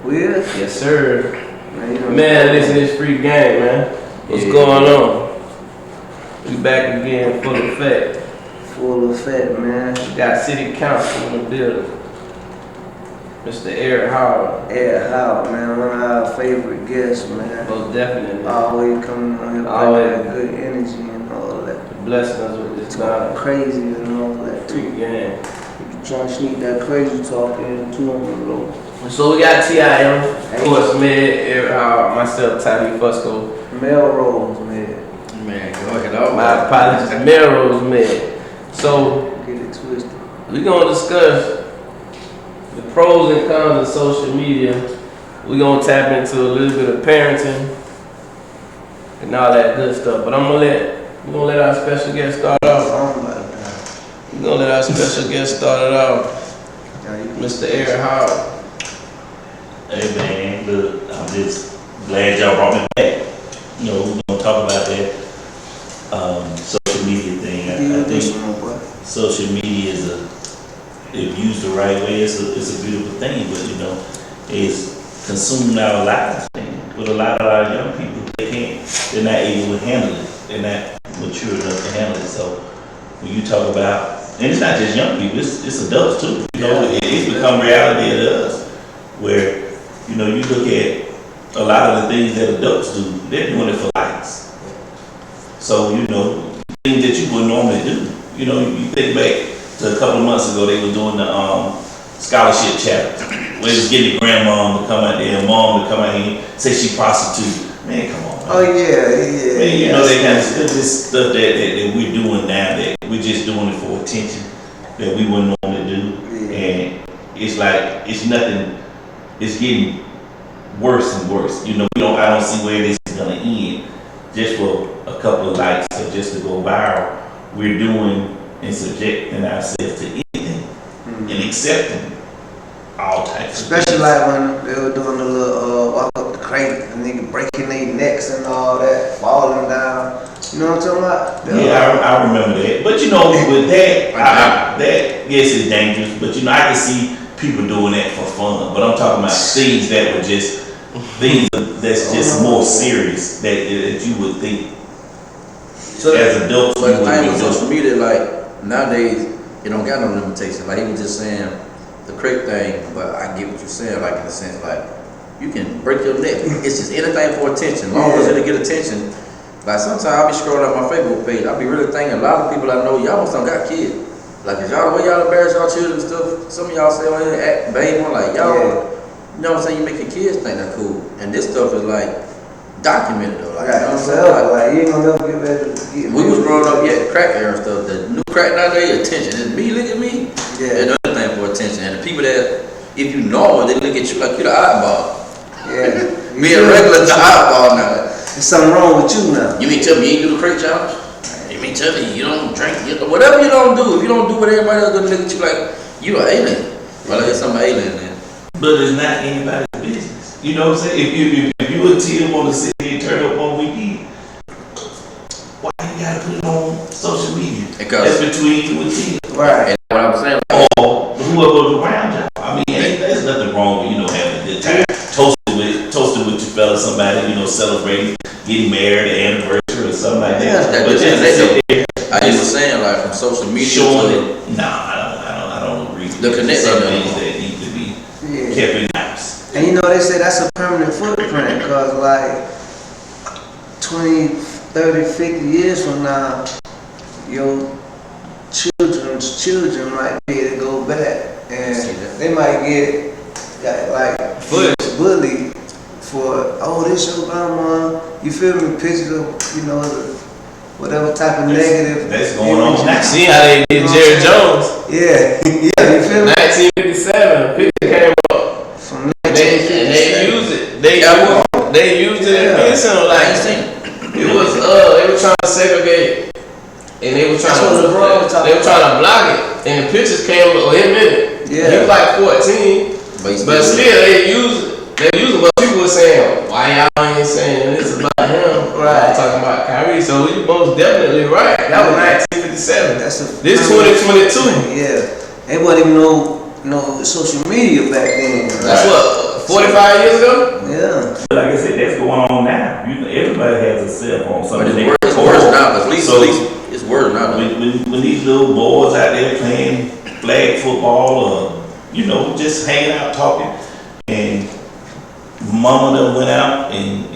Will? Yes, sir. Man, This is free game, man. What's going on? We back again, full effect. Full effect, man. We got city council in the building. Mr. Eric Howard. Eric Howard, man, one of our favorite guests, man. Most definitely. Always coming on here, bringing that good energy and all that. Blessing us with this knowledge. Crazy and all that. Free game. You trying to sneak that crazy talk into him, bro. So we got TIM, of course, Eric Howard, myself, Tiny Fusco. Melrose, man. Man, go ahead, all My apologies, Melrose, man. So, get it twisted. we're going to discuss the pros and cons of social media. We're going to tap into a little bit of parenting and all that good stuff. But we're gonna let our special guest start off. We're gonna let our special guest start it off. Mr. Eric Howard. Hey man, look, I'm just glad y'all brought me back. You know, we're gonna talk about that social media thing. I think social media is if used the right way, it's a beautiful thing. But you know, it's consumed our lives. With a lot of our young people, they're not able to handle it. They're not mature enough to handle it. So when you talk about, and it's not just young people, it's adults too. You know, it's become reality to us, where you know you look at a lot of the things that adults do, they're doing it for likes. So you know, things that you would normally do. You know, you think back to a couple of months ago, they were doing the scholarship challenge, where they was getting grandmom to come out there, and mom to come out here and say she prostitute. Man, come on. Man. Oh yeah. Man, you know they kind of this stuff that we're doing now, that we're just doing it for attention that we wouldn't normally do, and it's like it's nothing. It's getting worse and worse. You know, I don't see where this is gonna end just for a couple of likes or just to go viral. We're doing and subjecting ourselves to anything and accepting all types. Especially like when they were doing the little walk up the crate, and nigga breaking their necks and all that, falling down. You know what I'm talking about? Yeah, I remember that. But you know, with that, that yes, it's dangerous. But you know, I can see people doing that for fun. But I'm talking about things that were just things that's just more serious that you would think. So as adults, but the thing with social media, like nowadays, you don't got no limitation. Like he was just saying the crate thing, but I get what you're saying. Like in a sense, like you can break your neck. It's just anything for attention. As long as it'll get attention. Like sometimes I'll be scrolling on my Facebook page. I'll be really thinking a lot of people I know, y'all almost don't got kids. Like is y'all the way y'all embarrass y'all children and stuff. Some of y'all say on here act babe on like y'all. You know what I'm saying? You make your kids think they're cool, and this stuff is like documented though. Like, you know what I'm saying? Like you ain't gonna never get ready to get. We was growing up, crack era stuff. The new crack nowadays, attention. It's me, look at me. Yeah. And another thing for attention. And the people that, if you know them, they look at you like you're the eyeball. Yeah. Me and regular the eyeball now. There's something wrong with you now. You mean tell me you ain't do the crate challenge? You mean tell me you don't drink, whatever you don't do. If you don't do what everybody else gonna look at you like you an alien. Well, there's some alien then. But it's not anybody's business. You know what I'm saying? If you a Tim on the city and turn up on weekend, why you gotta put it on social media? That's between you and Tim. Right. And what I'm saying, or whoever around you. I mean, there's nothing wrong with, you know, having a good time. Toasted with your fella, somebody, you know, celebrating, getting married, the anniversary or something like that. Yeah, but just I was saying like from social media showing it. Nah, I don't agree with the connection. Some things that need to be kept in house. And you know, they say that's a permanent footprint, because like 20, 30, 50 years from now, your children's children might be able to go back, and they might get like bullied for, oh, this your grandma, you feel me, pictures of, you know, whatever type of negative. That's going on now. See how they did Jerry Jones? Yeah, you feel me? 1957, picture came up. From They used it. They used it against him. Like it was they were trying to segregate, and they were trying to block it, and the pictures came up him in it. Yeah. He was like 14, but still they used it. They used it, but people were saying, why y'all ain't saying this about him? Right. Talking about Kyrie, so you most definitely right. That was 1957. This 2022. Yeah. They wasn't even no social media back then. That's what 45 years ago? Yeah. Like I said, that's going on now. Everybody has a cell phone. But Something it's worse now, because at least it's worse now. Though. when these little boys out there playing flag football or, just hanging out talking, and mama done went out and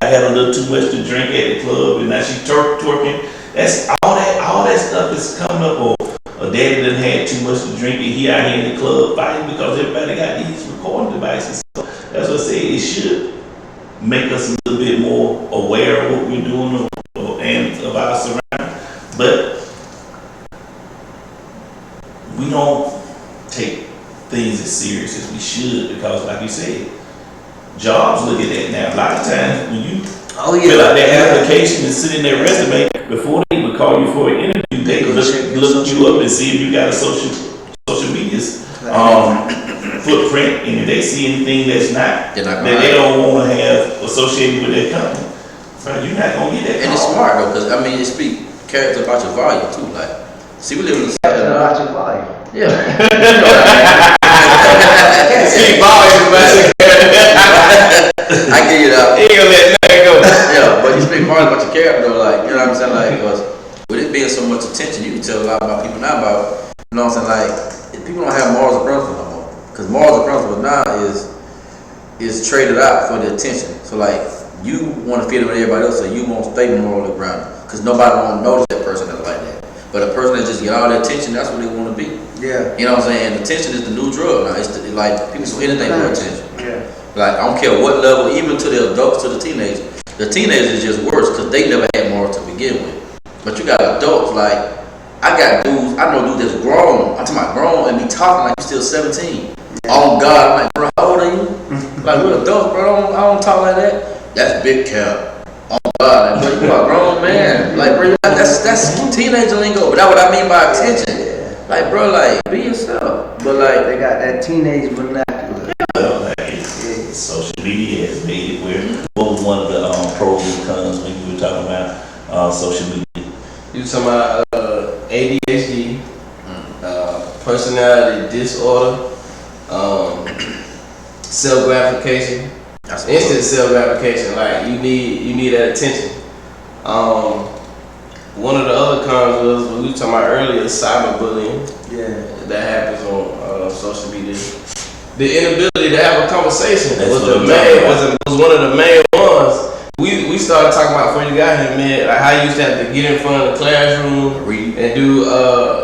had a little too much to drink at the club, and now she twerking. That's all that stuff is coming up. Or daddy done had too much to drink and he out here in the club fighting because everybody got these recording devices. So that's what I say. It should make us a little bit more aware of what we're doing and of our surroundings. But we don't take things as serious as we should, because like you said, jobs look at that now. A lot of times when you fill out that application and sit in their resume, before they even call you for an interview, they look you up and see if you got a social media footprint, and if they see anything that's not that they don't want to have associated with their company, right, you're not gonna get that. And it's smart though, because I mean, it speaks character about your value too. Like, see, we live in the Character about your value. Yeah. See, volume about your I give you that. He ain't gonna let nothing go. Yeah, but you speak hard about your character though, like, you know what I'm saying? Like, because with it being so much attention, you can tell a lot about people now about, you know what I'm saying? Like, if people don't have morals and principles no more. Because morals and principles now is traded out for the attention. So like, you want to fit in with everybody else, so you won't stay morally grounded. Because nobody won't notice that person that's like that. But a person that just get all the attention, that's what they want to be. Yeah. You know what I'm saying? And attention is the new drug now. Like, people do anything for attention. Yeah. Like, I don't care what level, even to the adults, to the teenagers. The teenagers is just worse because they never had morals to begin with. But you got adults, like, I know dudes that's grown. I'm talking about grown and be talking like you're still 17. Yeah. Oh God, I'm like, bro, how old are you? Like, we're adults, bro. I don't talk like that. That's big cap. Oh God, like, bro, you are a grown man. Like, bro, that's teenager lingo. But that's what I mean by attention. Yeah. Like, bro, like, be yourself. But like, they got that teenage vernacular. Social media has made it where, what was one of the pros and cons when you were talking about social media? You talking about ADHD, personality disorder, self-gratification, instant self-gratification. Like, you need that attention. One of the other cons was what we were talking about earlier, cyberbullying. Yeah. That happens on social media. The inability to have a conversation was one of the main ones. We started talking about before you got here, man. Like how you used to have to get in front of the classroom and do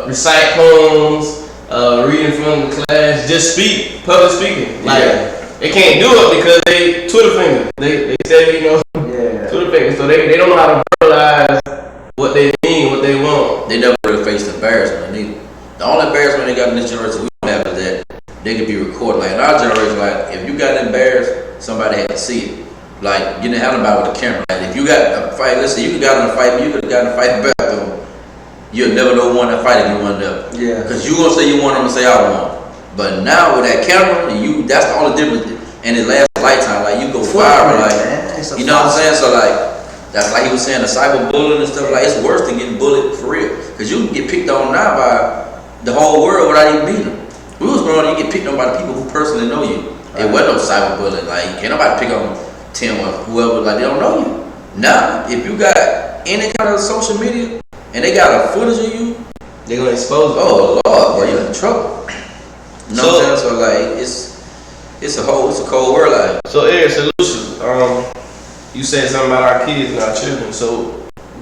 recite poems, read in front of the class, just speak, public speaking. Like they can't do it because they Twitter finger. They say Twitter finger, so they don't know how to verbalize what they mean, what they want. They never really faced embarrassment either. The only embarrassment they got in this generation we don't have is that they could be recorded. Like in our generation, like if you got embarrassed, somebody had to see it. Like you didn't have nobody with a camera. Like if you got a fight, listen, you could got in a fight, you could have gotten in a fight in the bathroom. You'll never know who won that fight if you won up. Yeah. Because you gonna say you won, I'm gonna say I won. But now with that camera, that's the only difference. And it lasts a lifetime. Like you go viral, like you know what I'm saying. So like that's like he was saying, the cyberbullying and stuff. Like it's worse than getting bullied for real. Because you can get picked on now by the whole world without even beating them. We was growing up, you get picked on by the people who personally know you. It wasn't no cyberbullying. Like can't nobody pick on Tim or whoever. Like they don't know you. Now, if you got any kind of social media and they got a footage of you, they're gonna expose it. Oh Lord, boy, you're in trouble. You know what I'm saying? So like it's a cold world like. So Eric, solutions. You said something about our kids and our children. So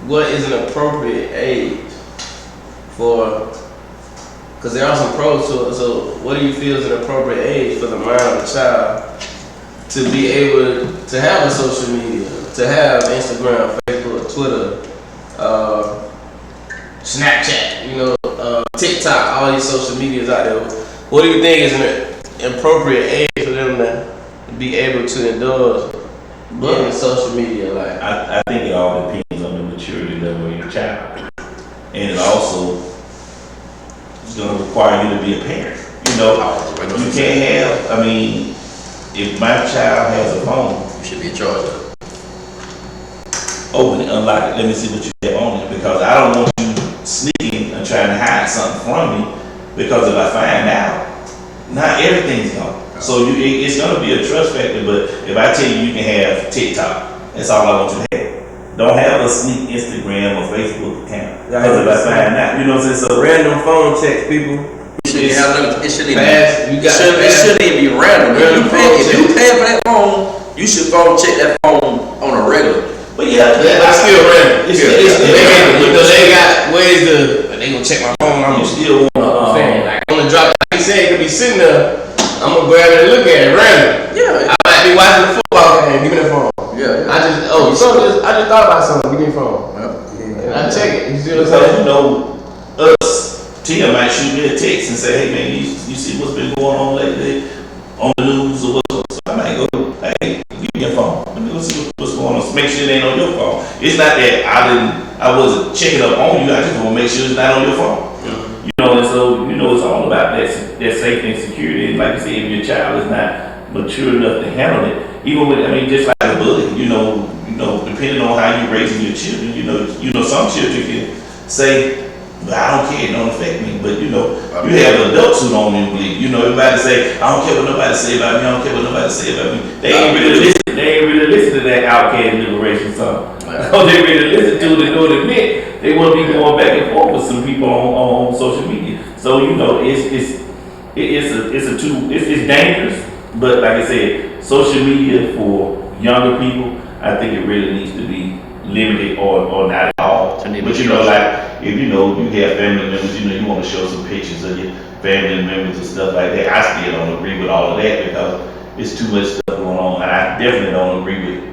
what is an appropriate age for? Because there are some pros to it. So what do you feel is an appropriate age for the mind of a child to be able to have a social media, to have Instagram, Facebook, Twitter, Snapchat, TikTok, all these social medias out there. What do you think is an appropriate age for them to be able to indulge in social media? Like I think it all depends on the maturity level of your child, and it also is going to require you to be a parent. You can't have. I mean, if my child has a phone, you should be in charge of it. Open it, unlock it. Let me see what you have on it, because I don't want you sneaking and trying to hide something from me. Because if I find out, now everything's gone. So it's gonna be a trust factor. But if I tell you can have TikTok, that's all I want you to have. Don't have a sneak Instagram or Facebook account. Because if I find out, you know what I'm saying? So Random phone text people. It shouldn't even be random. If you pay for that phone, you should phone check that phone on a regular. but yeah, That's still random. It's still random. Because they got ways to, they gonna check my phone. You still want Like, I'm gonna drop, like you said, it could be sitting there. I'm gonna grab it and look at it random. Yeah. I might be watching the football game. Give me the phone. Yeah. I just thought about something. Give me the phone. And I check it. You see what I'm because saying? you know us. Tia might shoot me a text and say, "Hey man, you see what's been going on lately on the news or what?" So I might go, "Hey, give me your phone. Let me go see what's going on. So make sure it ain't on your phone." It's not that I wasn't checking up on you. I just want to make sure it's not on your phone. You know, and so you know it's all about that safety and security. And like you said, if your child is not mature enough to handle it, even with just like a bully, you know, depending on how you raising your children, you know, some children can say, "But I don't care, it don't affect me." But you have adults who don't even believe. You know, everybody say, "I don't care what nobody say about me. I don't care what nobody say about me." They ain't really listen. They ain't really listen to that Outcast Liberation song. All they really listen to is go to admit they want to be going back and forth with some people on social media. So you know, it's dangerous. But like I said, social media for younger people, I think it really needs to be limited or not at all. But you know, like if you have family members, you want to show some pictures of your family members and stuff like that. I still don't agree with all of that because it's too much stuff going on, and I definitely don't agree with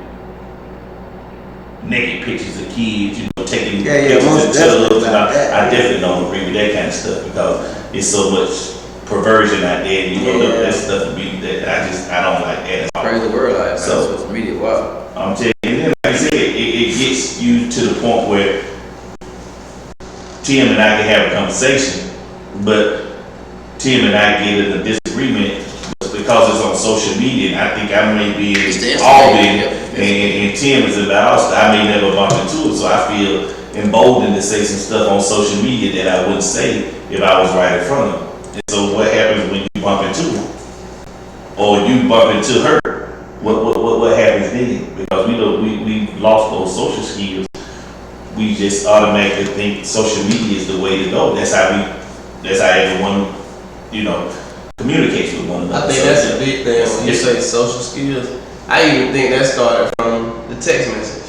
naked pictures of kids, taking pictures of tubs. I definitely don't agree with that kind of stuff because it's so much perversion out there. That stuff to be that I don't like that at all. Praise the word, like So, social media. Wow. I'm telling you, and then, like I said, it gets you to the point where Tim and I can have a conversation, but Tim and I get in a disagreement because it's on social media, and I think I may be all in, and Tim is about us. I may never bump into it, so I feel emboldened to say some stuff on social media that I wouldn't say if I was right in front of him. And so what happens when you bump into him, or you bump into her? What happens then? Because we lost those social skills. We just automatically think social media is the way to go. That's how everyone, communicates with one another. I think that's a big thing when you say social skills. I even think that started from the text message.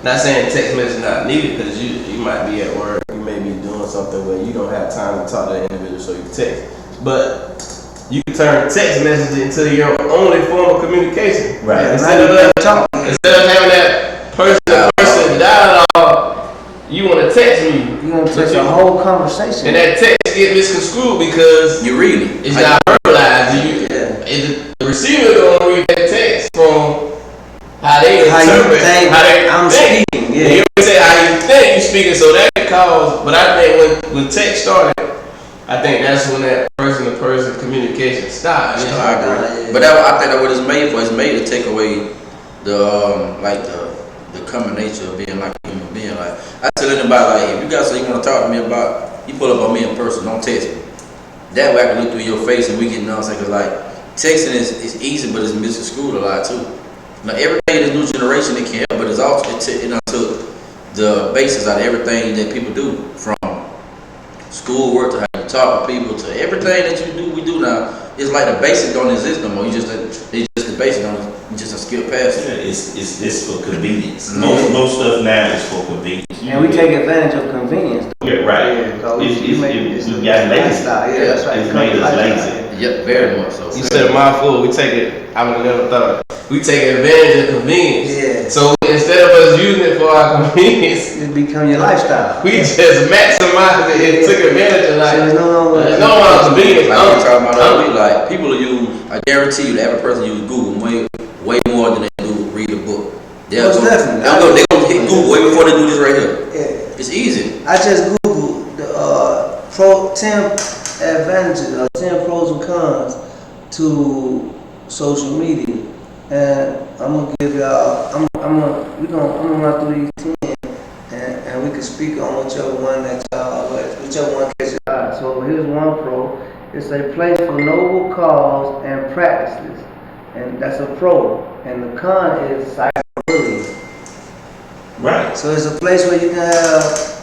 Not saying text message not needed because you might be at work, you may be doing something where you don't have time to talk to that individual, so you can text. But you can turn text message into your only form of communication. Right. Instead of having that person dialogue, you want to text me. You gonna text a whole conversation. And that text get misconstrued because You read it. it's not verbalized. The receiver gonna read that text from how they interpret, how they think. Speaking. You Yeah. don't say how you think you speaking, so that cause. But I think when text started, I think that's when that person-to-person communication stopped. I agree. But I think that what it's made for, it's made to take away the common nature of being like a human being. Like I tell anybody, like if you guys say you want to talk to me about, you pull up on me in person, don't text me. That way I can look through your face and we can know. Cause like texting is easy, but it's misconstrued a lot too. Now everything in this new generation it can help, but it's also it took the basis out of everything that people do, from schoolwork to how you talk to people to everything that we do now. It's like the basic don't exist no more. It's just the basic you just skip past it. Yeah, it's for convenience. Most stuff now is for convenience. And we take advantage of convenience. Yeah, right. Yeah, 'cause We got lazy. lifestyle. Yeah, that's right. It's made us Lifestyle. lazy. Yep, very much so. You said a mouthful. We take it. I would have never thought. We take advantage of convenience. Yeah. So instead of us using it for our convenience, It become your lifestyle. we just maximized it and took advantage of So it's no longer. There's no amount of convenience. Like we're talking about earlier, like people use, I guarantee you, the average person use Google way more than they do read a book. Most definitely. They're gonna hit Google way before they do this right here. Yeah. It's easy. I just Googled the 10 advantages, 10 pros and cons to social media, and I'm gonna give y'all. I'm gonna run through these 10, and we can speak on whichever one catches your eye. So here's one pro, It's a place for noble cause and practices, and that's a pro. And the con is cyberbullying. Right. So it's a place where you can have,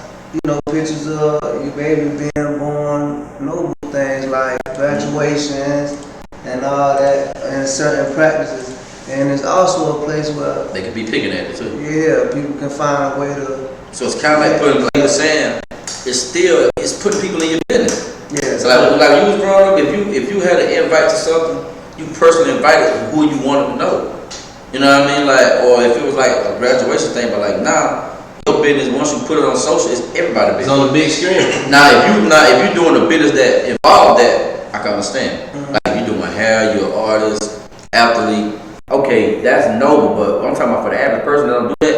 pictures of your baby being born, noble things like graduations and all that, and certain practices. And it's also a place where, They could be picking at it too. yeah, people can find a way to, So it's kind of like putting, like you were saying, it's putting people in your business. yeah. So like you was growing up, if you had an invite to something, you personally invited who you wanted to know. You know what I mean? Like, or if it was like a graduation thing, but like now, your business, once you put it on social, it's everybody's It's business. on the big screen. Now if you're doing a business that involves that, I can understand. Like if you're doing hair, you're an artist, athlete, okay, that's noble, but I'm talking about for the average person that don't do that,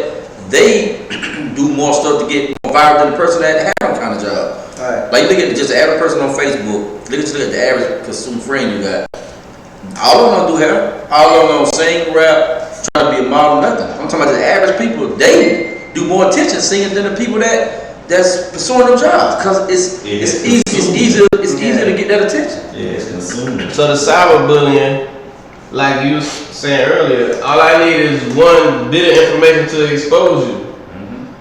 they do more stuff to get more viral than the person that have some kind of job. Right. Like you look at just the average person on Facebook, look at the average consumer friend you got. All of them don't do hair, all of them don't sing, rap, trying to be a model, nothing. I'm talking about the average people, they do more attention singing than the people that's pursuing them jobs, because it's easier to get that attention. Yeah, it's consuming. So the cyberbullying, like you was saying earlier, all I need is one bit of information to expose you.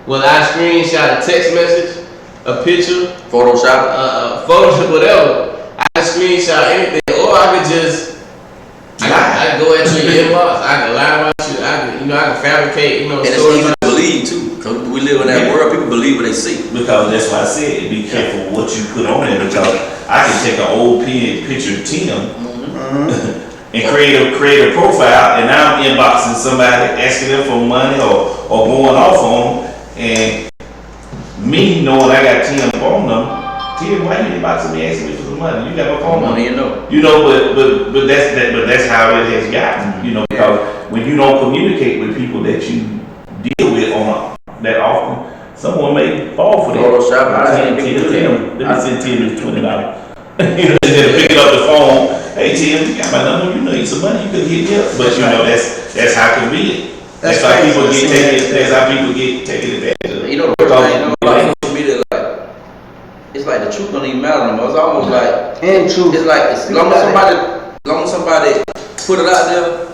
Will I screenshot a text message, a picture, Photoshop. photo, whatever? I can screenshot anything, or I could just, I can go at your inbox, I can lie about you, I can fabricate, And it's stories. easy to believe too, because we live in that world, people believe what they see. Because that's why I said, be careful what you put on there, because I can take an old picture of Tim and create a profile, and now I'm inboxing somebody asking them for money or going off on them, and me knowing I got Tim's phone number, Tim, why you inboxing me asking me for some money? You got my phone number. You know. But that's how it has gotten, because when you don't communicate with people that you deal with that often, someone may fall for that. Photoshop, Let me send Tim $20. Instead of picking up the phone, hey Tim, you got my number, you need some money, you could hit me up. But that's how convenient. That's how people get taken advantage of. You know the worst thing, like social media, like it's like the truth don't even matter no more. It's almost like And true. it's like as long as somebody put it out there,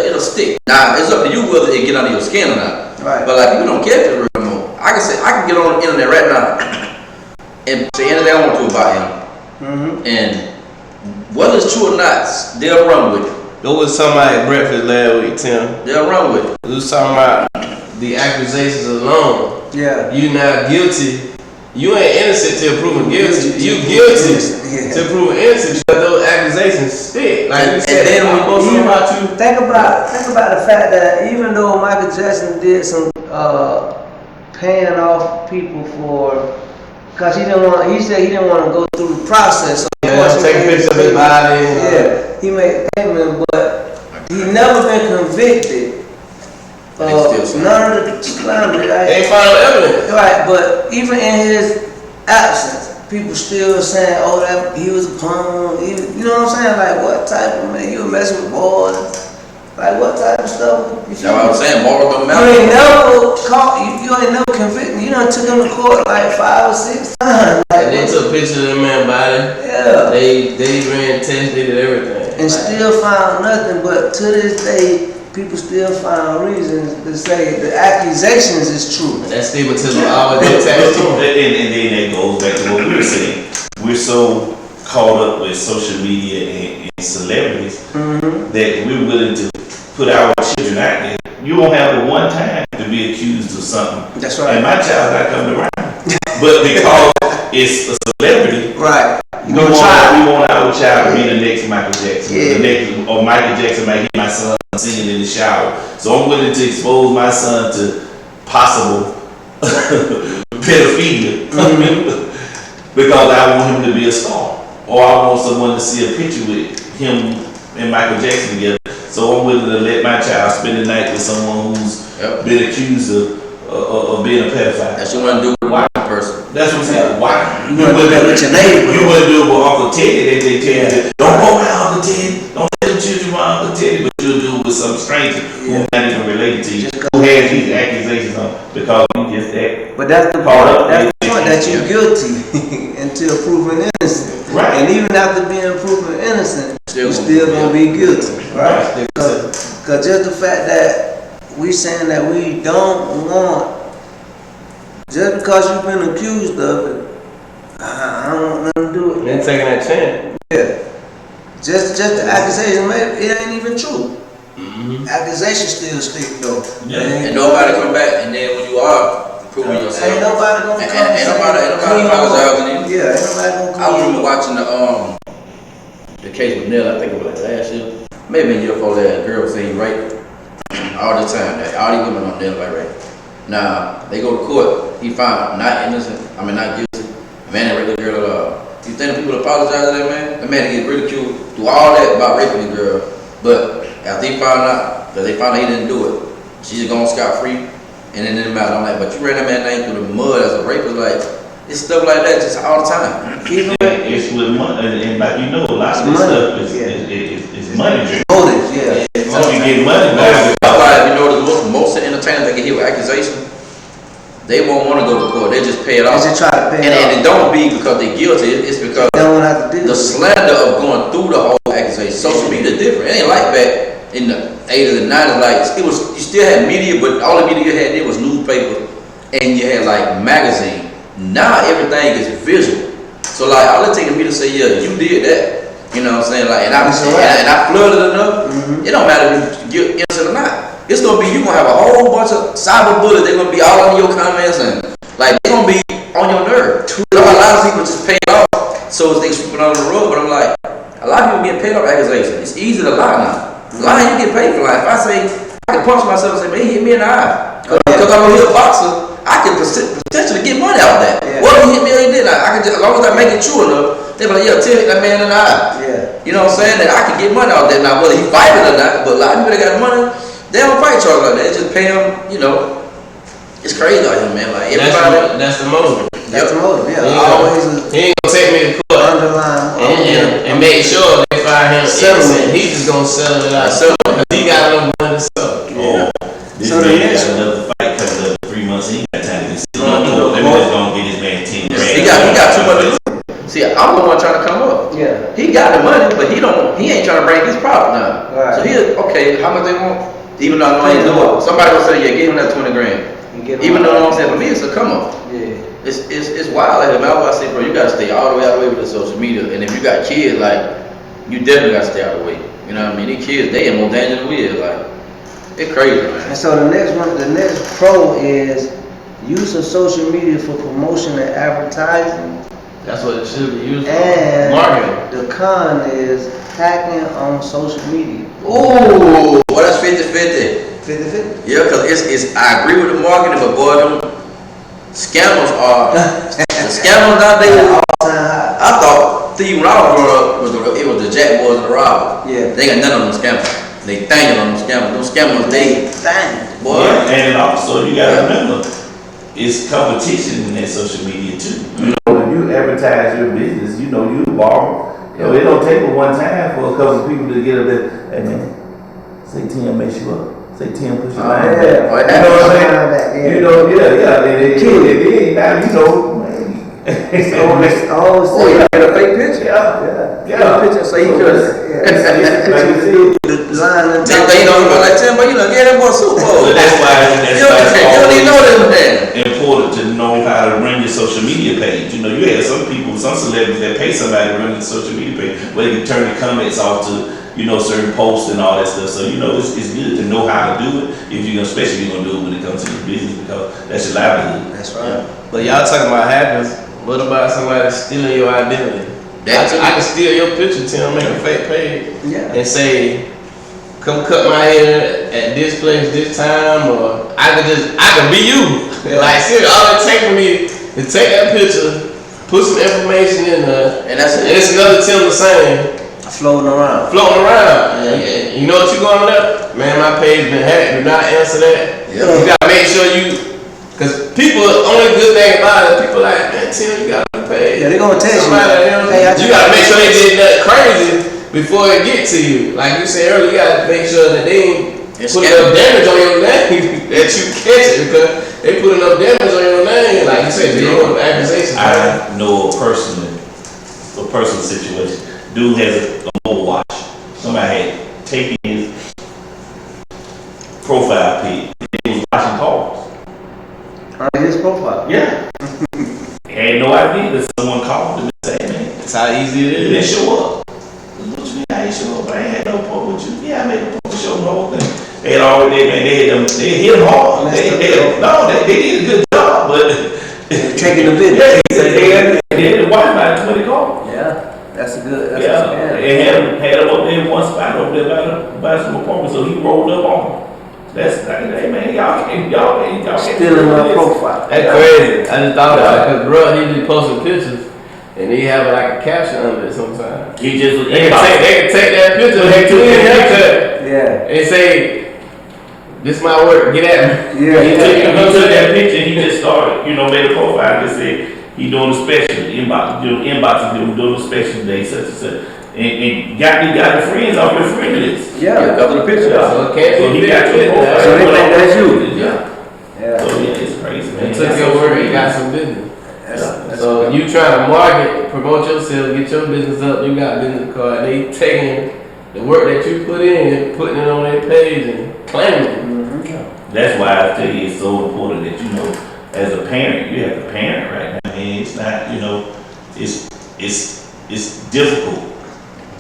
it'll stick. Now it's up to you whether it get under your skin or not. Right. But like people don't care if it's real no more. I can get on the internet right now and say anything I want to about him. And whether it's true or not, they'll run with it. There was somebody at breakfast last week, Tim. They'll run with it. We was talking about the accusations alone. Yeah. You not guilty. You ain't innocent till proven guilty. You guilty till proven innocent because those accusations stick. Like you said, then I'm supposed to about you. Think about the fact that even though Michael Jackson did some paying off people for, because he said he didn't want to go through the process. So Take pictures of his body. Yeah, he made payment, but he never been convicted of none of the slander. Ain't final evidence. Right, but even in his absence, people still saying, "Oh, that he was a punk." You know what I'm saying? Like, what type of man? You were messing with boys? Like, what type of stuff? That's what I'm saying. Morals don't You matter. ain't never caught. You ain't never convicted. You done took him to court like 5 or 6 times. Like, And they took pictures of the man's body. yeah. They ran tests, they did everything. And still found nothing, but to this day, people still find reasons to say the accusations is true. And that stigmatism always attached to him. And then that goes back to what we were saying. We're so caught up with social media and celebrities that we're willing to put our children out there. You won't have but one time to be accused of something. That's And right. my child not coming around. But because it's a celebrity, Right. we want our child to be the next Michael Jackson. Yeah. Or Michael Jackson might hear my son singing in the shower. So I'm willing to expose my son to possible pedophilia because I want him to be a star. Or I want someone to see a picture with him and Michael Jackson together. So I'm willing to let my child spend the night with someone who's been accused of being a pedophile. That's what you want to do with a white person. That's what I'm saying. Why? You wanna do that with your neighbor. You wouldn't do it with Uncle Teddy. They tell you, don't go around Uncle Teddy. Don't let them children around Uncle Teddy. But you'll do it with some stranger who's not even related to you, who has these accusations on because you just that. But that's the Caught up. point. That's the point, that you're guilty until proven innocent. Right. And even after being proven innocent, Still you gonna still be gonna be guilty, right? Right. Cause just the fact that we saying that we don't want, just because you've been accused of it, I don't want nothing to do with it. Then taking that chance. Yeah. Just the accusation, maybe it ain't even true. Accusation still stick though. Yeah. And nobody come back, and then when you are proving yourself, Ain't nobody gonna come ain't nobody apologizing to you. Yeah, ain't nobody gonna come. I remember watching the case with Nell. I think it was like last year, maybe a year before that. Girl saying rape all the time. All these women on Nell like rape. Now they go to court. He found not innocent. I mean not guilty. Man, that raped the girl at all. You think people apologize to that man? That man get ridiculed through all that about raping the girl, but after he found out that they found out he didn't do it, she's gone scot free, and then it didn't matter. I'm like, but you ran that man name through the mud as a rapist, like it's stuff like that just all the time. Even It's with money, and like you know, a lot of this stuff is money driven. motives, yeah. So you get money, That's why you know most entertainers that get hit with accusation, they won't want to go to court. They just pay it They off. just try to pay it And off. it don't be because they're guilty. It's because They don't have to do the it. slander of going through the whole accusation. Social media different. It ain't like back in the 80s and 90s. Like it was, you still had media, but all the media you had there was newspapers, and you had like magazine. Now everything is visual. So like all it takes me to say, yeah, you did that. You know what I'm saying? Like, and I flooded enough. It don't matter if you're innocent or not. It's gonna be you gonna have a whole bunch of cyber bullets. They're gonna be all on your comments and like they're gonna be on your nerve. You know, a lot of people just pay it off so they sweep it under the rug. But I'm like, a lot of people get paid off accusations. It's easy to lie now. Lying, you get paid for lying. If I say I can punch myself and say, man, he hit me in the eye because I'm a real boxer, I can potentially get money out of that. Yeah. What if he hit me or he did? I can just, as long as I make it true enough, they be like, yeah, Tim hit that man in the eye. Yeah. You know what I'm saying? That I can get money out of that. Now, whether he fight it or not, but a lot of people that got money, they don't fight charge like that. They just pay them, you know. It's crazy out here, man. Like, everybody. That's the motive. That's the motive, yeah. He ain't Always He ain't gonna take me to court underline. and make sure they find him innocent. He just gonna settle it out. Because he got no money to settle. Oh, this So the man next got another fight coming up in 3 months. He ain't got time to get still on court. Let me just gonna get this man 10 grand. He got too much to lose. See, I'm the one trying to come up. Yeah. He got the money, but he ain't trying to bring his profit down. Right. So okay, how much they want? Even though I know I ain't do it. Somebody will say, yeah, give him that 20 grand. Even though I'm saying, for me, it's a come up. Yeah. It's wild. Like, man, I say, bro, you gotta stay all the way out of the way with the social media. And if you got kids, like, you definitely gotta stay out of the way. You know what I mean? These kids, they in more danger than we is. Like, it's crazy, man. And so the next pro is use of social media for promotion and advertising. That's what it should be used for. And Marketing. the con is hacking on social media. Ooh, well, that's 50-50. 50-50. Yeah, cause it's I agree with the marketing, but boy, them scammers are the scammers nowadays. All-time high. I thought when I was growing up, it was the jack boys and the robbers. Yeah. They got none of them scammers. They thinking on them scammers. Them scammers, they Dang. boy. Yeah, and also you gotta remember, it's competition in that social media too. You know, when you advertise your business, you know you borrow. You know, it don't take but one time for a couple of people to get up there and then say 10 makes you up. Say 10 push your line back. Yeah. Boy, You know what I'm saying? Yeah. You know, yeah. Then now you know, man. Oh, you got a fake picture? Yeah. Picture so he could. Like you said, The line and Tim, you know, like Tim, but you know, get that boy Super Bowl. but that's why You don't even know this man. important to know how to run your social media page. You know, you have some people, some celebrities that pay somebody to run their social media page, where they can turn the comments off to, you know, certain posts and all that stuff. So, you know, it's good to know how to do it, if you're gonna, especially if you're gonna do it when it comes to your business, because that's your livelihood. That's right. But y'all talking about hackers. What about somebody stealing your identity? I can steal your picture, Tim, make a fake page, Yeah. and say, come cut my hair at this place, this time, or I can be you. Like, seriously, all it take for me is take that picture, put some information in there, And that's and it. it's another Tim the same, Floating around. floating around. Yeah. And you know what you going there? Man, my page been hacked, do not answer that. Yeah. You gotta make sure cause people, only good thing about it, people like, man, Tim, you got a page. Yeah, they gonna text you. Somebody, Hey, I you just- gotta make sure they did that crazy before it get to you. Like you said earlier, you gotta make sure that they ain't It's put scary. enough damage on your name that you catch it, because they put enough damage on your name. Like you said, they don't have accusations. I know a personal situation. Dude has a mobile watch. Somebody had taken his profile pic. He was watching calls. On his profile. Yeah. Had no idea that someone called him and said, man, That's how easy it he didn't is. show up. What you mean I ain't show up? I ain't had no problem with you. Yeah, I made a point to show the whole thing. They had already, they hit him hard. They did a good job, but Taking the video. yeah, he said they had to watch about 20 calls. Yeah, that's a good. That's Yeah, a, and had him up there in one spot over there by some apartment, so he rolled up on him. That's like, hey man, y'all can't Stealing my profile. That's crazy. I just thought about it because bro, he be posting pictures and he have like a caption under it sometimes. He just They can take that picture and they tweet it Yeah. and say, "This my work. Get at me." Yeah. He took that picture and he just started, made a profile and said he doing a special, inboxing doing a special today, such and such. And got the friends off your friend list. Yeah, a Yeah. couple of pictures. So it can't So be he got your profile. So they think that's you. Yeah. Yeah. So yeah, it's crazy, man. They took your word and got some business. That's So you trying to market, promote yourself, get your business up, you got a business card, and they taking the work that you put in, putting it on their page and claiming it. That's why I tell you it's so important that as a parent, you have to parent right now. And it's not, it's difficult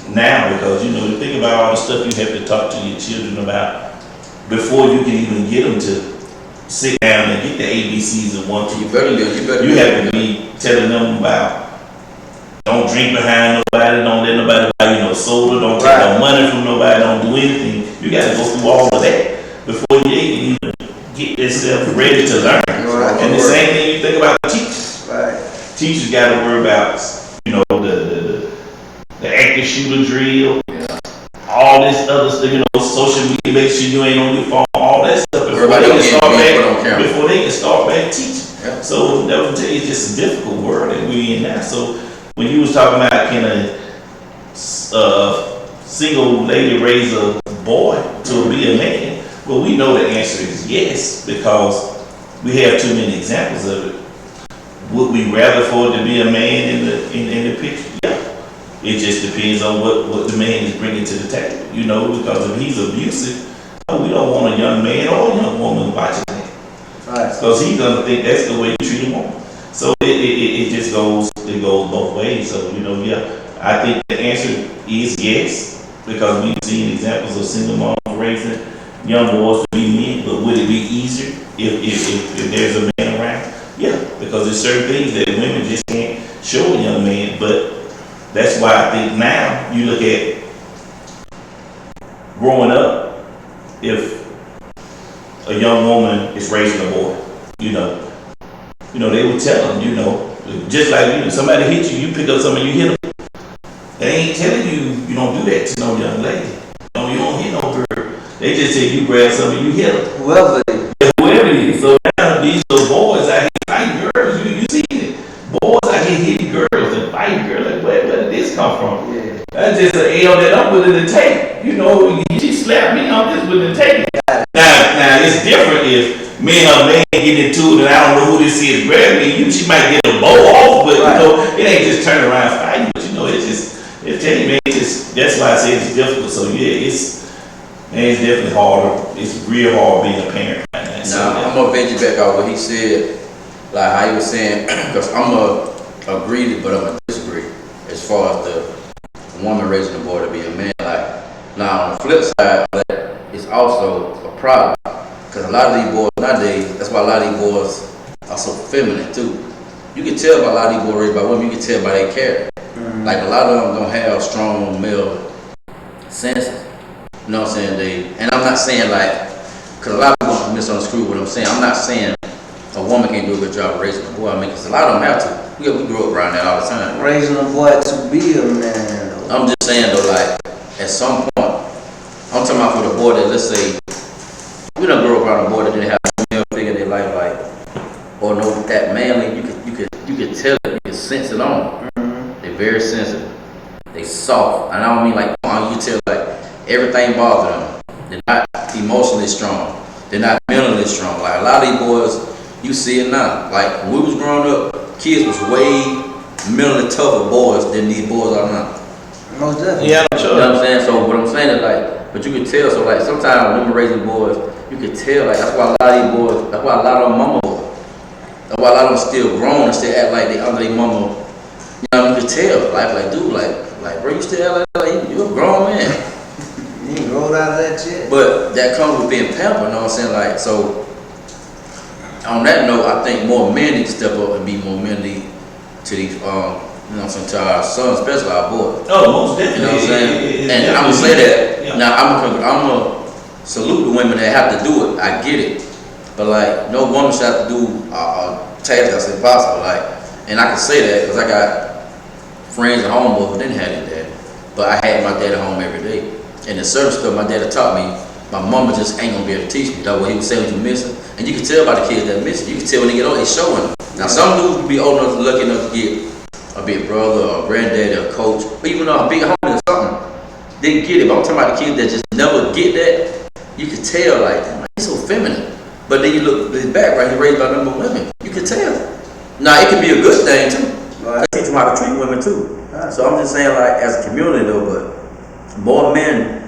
now because you think about all the stuff you have to talk to your children about before you can even get them to sit down and get the ABCs of 1, 2, 3. You have to be telling them about don't drink behind nobody, don't let nobody buy you no soda, don't take no money from nobody, don't do anything. You got to go through all of that before you can even get yourself ready to learn. And the same thing you think about teachers. Right. Teachers got to worry about the active shooter drill, all this other stuff, social media, make sure you ain't on your phone, all that stuff before they can start back teaching. Yeah. So that would tell you it's just a difficult world that we're in now. So when you was talking about can a single lady raise a boy to be a man, well, we know the answer is yes because we have too many examples of it. Would we rather for it to be a man in the picture? Yeah. It just depends on what the man is bringing to the table, because if he's abusive, we don't want a young man or a young woman watching that. Right. Because he's gonna think that's the way you treat a woman. So it just goes both ways. So I think the answer is yes, because we've seen examples of single moms raising young boys to be men, but would it be easier if there's a man around? Yeah, because there's certain things that women just can't show a young man, but that's why I think now you look at growing up, if a young woman is raising a boy, they would tell them, just like somebody hit you, you pick up something, you hit them. They ain't telling you don't do that to no young lady. You don't hit no girl. They just say you grab something, you hit them. Whoever. Whoever it is. So now these little boys out here fighting girls, you see it. Boys out here hitting girls and fighting girls. Like, where did this come from? Yeah. That's just an L that I'm willing to take. She slapped me, I'm just willing to take it. Now it's different if me and her man get into it and I don't know who this is grabbing me. She might get a bow off, but it ain't just turn around fighting. But it's telling me, that's why I say it's difficult. So yeah, it's definitely harder. It's real hard being a parent right now. Now, I'm gonna venture back off what he said, like how he was saying, because I'm a agree, but I'm a disagree as far as the woman raising a boy to be a man. Like, now on the flip side of that, it's also a problem, because a lot of these boys nowadays, that's why a lot of these boys are so feminine too. You can tell by a lot of these boys raised by women, you can tell by their character. Like a lot of them don't have strong male senses. You know what I'm saying? And I'm not saying because a lot of people misunderstand what I'm saying. I'm not saying a woman can't do a good job of raising a boy. Because a lot of them have to. We grew up around that all the time. Raising a boy to be a man, though. I'm just saying though, at some point, I'm talking about for the boy that, let's say, we don't grow up around a boy that didn't have a male figure in their life, or no that manly. You could tell it, you can sense it on them. They're very sensitive. They soft, and I don't mean you tell everything bothers them. They're not emotionally strong. They're not mentally strong. Like a lot of these boys, you see it now. Like when we was growing up, kids was way mentally tougher boys than these boys are now. Most definitely. Yeah, I'm You sure. know what I'm saying? So what I'm saying is like, but you can tell. So like sometimes women raising boys, you can tell. Like that's why a lot of these boys, that's why a lot of them mama boys. That's why a lot of them still grown and still act like they under their mama. You know, you can tell. Like dude, like bro, you still act like you a grown man. You ain't rolled out of that shit. But that comes with being pampered. You know what I'm saying? Like so. On that note, I think more men need to step up and be more manly to these, you know what I'm saying, to our sons, especially our boys. Oh, most definitely. You know what I'm saying? It's And I'm gonna say definitely- that. Yeah. Now I'm gonna salute the women that have to do it. I get it, but like no woman should have to do a task that's impossible. Like, and I can say that because I got friends and homeboys who didn't have their daddy, but I had my dad at home every day. And the certain stuff my dad taught me, my mama just ain't gonna be able to teach me. That's what he would say when you missing. And you can tell by the kids that miss it. You can tell when they get older, they showing. Now some dudes will be old enough, lucky enough to get a big brother or a granddaddy or a coach, or even a big homie or something. They get it. But I'm talking about the kids that just never get that. You can tell like, damn, he's so feminine. But then you look at his background, he's raised by a number of women. You can tell. Now it can be a good thing too. Right. Teach them how to treat women too. So I'm just saying like as a community though, but more men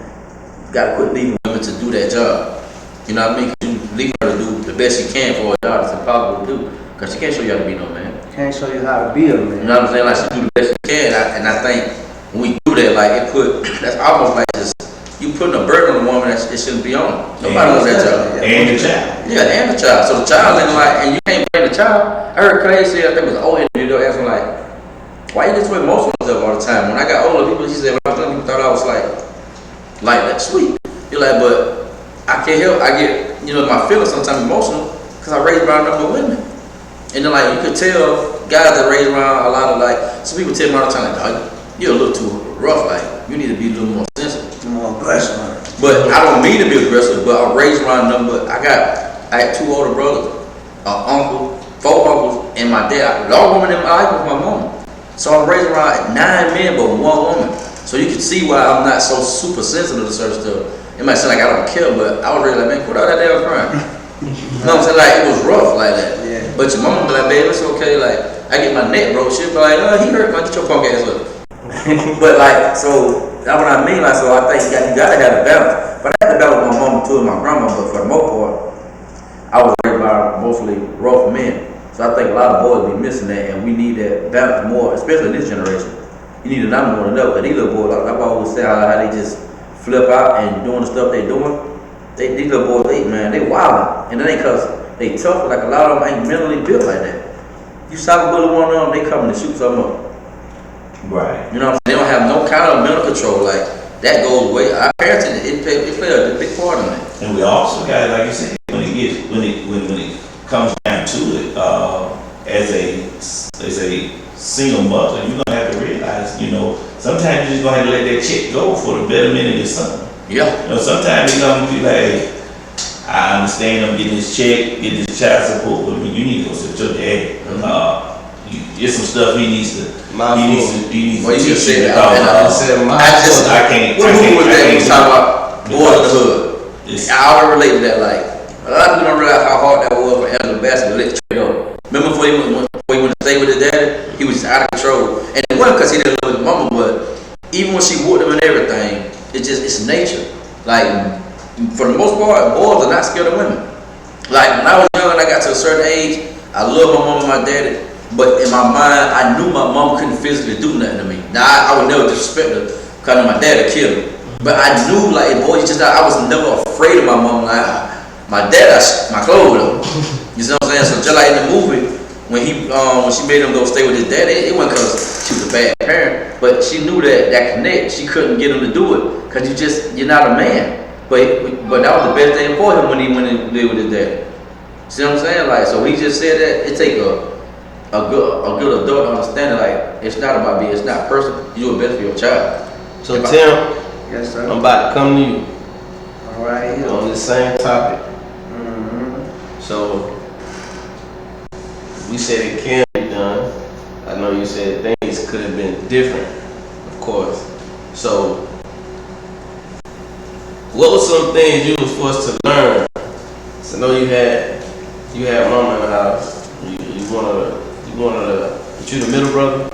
gotta quit leaving women to do that job. You know what I mean? 'Cause you leave her to do the best she can for a job that's impossible to do. Cause she can't show you how to be no man. Can't show you how to be a You man. know what I'm saying? Like she do the best she can, and I think when we do that, like that's almost like just you putting a burden on a woman that it shouldn't be on. Nobody wants that job. And the child. Yeah, and the child. So the child ain't like, and you can't blame the child. I heard Clay say, I think it was an old interview, though, asking like, why you get so emotional stuff all the time? When I got older, people, she said, when I was young, people thought I was like that sweet. You're like, but I can't help, I get, you know, my feelings sometimes emotional because I raised around a number of women. And then like, you could tell guys that raised around a lot of like, some people tell me all the time, like, dog, you're a little too rough, like, you need to be a little more sensitive. More aggressive. But I don't mean to be aggressive, but I'm raised around a number, I had 2 older brothers, an uncle, 4 uncles, and my dad. The only woman in my life was my mom. So I'm raised around 9 men, but 1 woman. So you can see why I'm not so super sensitive to certain stuff. It might sound like I don't care, but I was really like, man, put out that damn crying. You know what I'm saying? Like, it was rough like that. Yeah. But your mama be like, babe, it's okay. Like, I get my neck broke. She'll be like, he hurt, man, get your punk ass up. But like, so, that's what I mean. Like, so I think you gotta have a balance. But I had to balance with my mama too and my grandma, but for the most part, I was raised by mostly rough men. So I think a lot of boys be missing that, and we need that balance more, especially in this generation. You need to not more than enough. But these little boys, like I always say, how they just flip out and doing the stuff they doing. These little boys, they wildin'. And it ain't cause they tough, like a lot of them ain't mentally built like that. You stop a bullet one of them, they coming to shoot something up. Right. You know what I'm saying? They don't have no kind of mental control. Like, that goes way. Our parenting, it play a big part in it. And we also got, like you said, when it comes down to it, as a single mother, you're gonna have to realize, you know, sometimes you're just gonna have to let that check go for the betterment of your son. Yeah. You know, sometimes you're gonna be like, hey, I understand I'm getting this check, getting this child support, but you need to go sit your dad. There's some stuff he needs to. My He fault. needs to Well, you teach just said you that. about, said my I can't. What movie was that? We was talking about Boys in the Hood. It's- I already relate to that. Like, a lot of people don't realize how hard that was for Angela Bassett to let Trey go. Remember before he went to stay with his daddy? He was just out of control. And it wasn't because he didn't love his mama, but even when she whooped him and everything, it's nature. Like, for the most part, boys are not scared of women. Like, when I was young and I got to a certain age, I loved my mom and my daddy, but in my mind, I knew my mom couldn't physically do nothing to me. Now, I would never disrespect her because my dad would kill her. But I knew, like, boy, I was never afraid of my mom. Like, my dad, my clothes with him. You know what I'm saying? So just like in the movie, when she made him go stay with his dad, it wasn't because she was a bad parent, but she knew that connect, she couldn't get him to do it because you're not a man. But that was the best thing for him when he went and lived with his dad. See what I'm saying? Like, so he just said that it take a good adult to understand it. Like, it's not about it's not personal. You do what's best for your child. So Tim, Yes, sir. I'm about to come to you All right, here. on the same topic. Mm-hmm. So we said it can be done. I know you said things could have been different, of course. So what were some things you was forced to learn? So I know you had mama in the house. You one of the, but you the middle brother?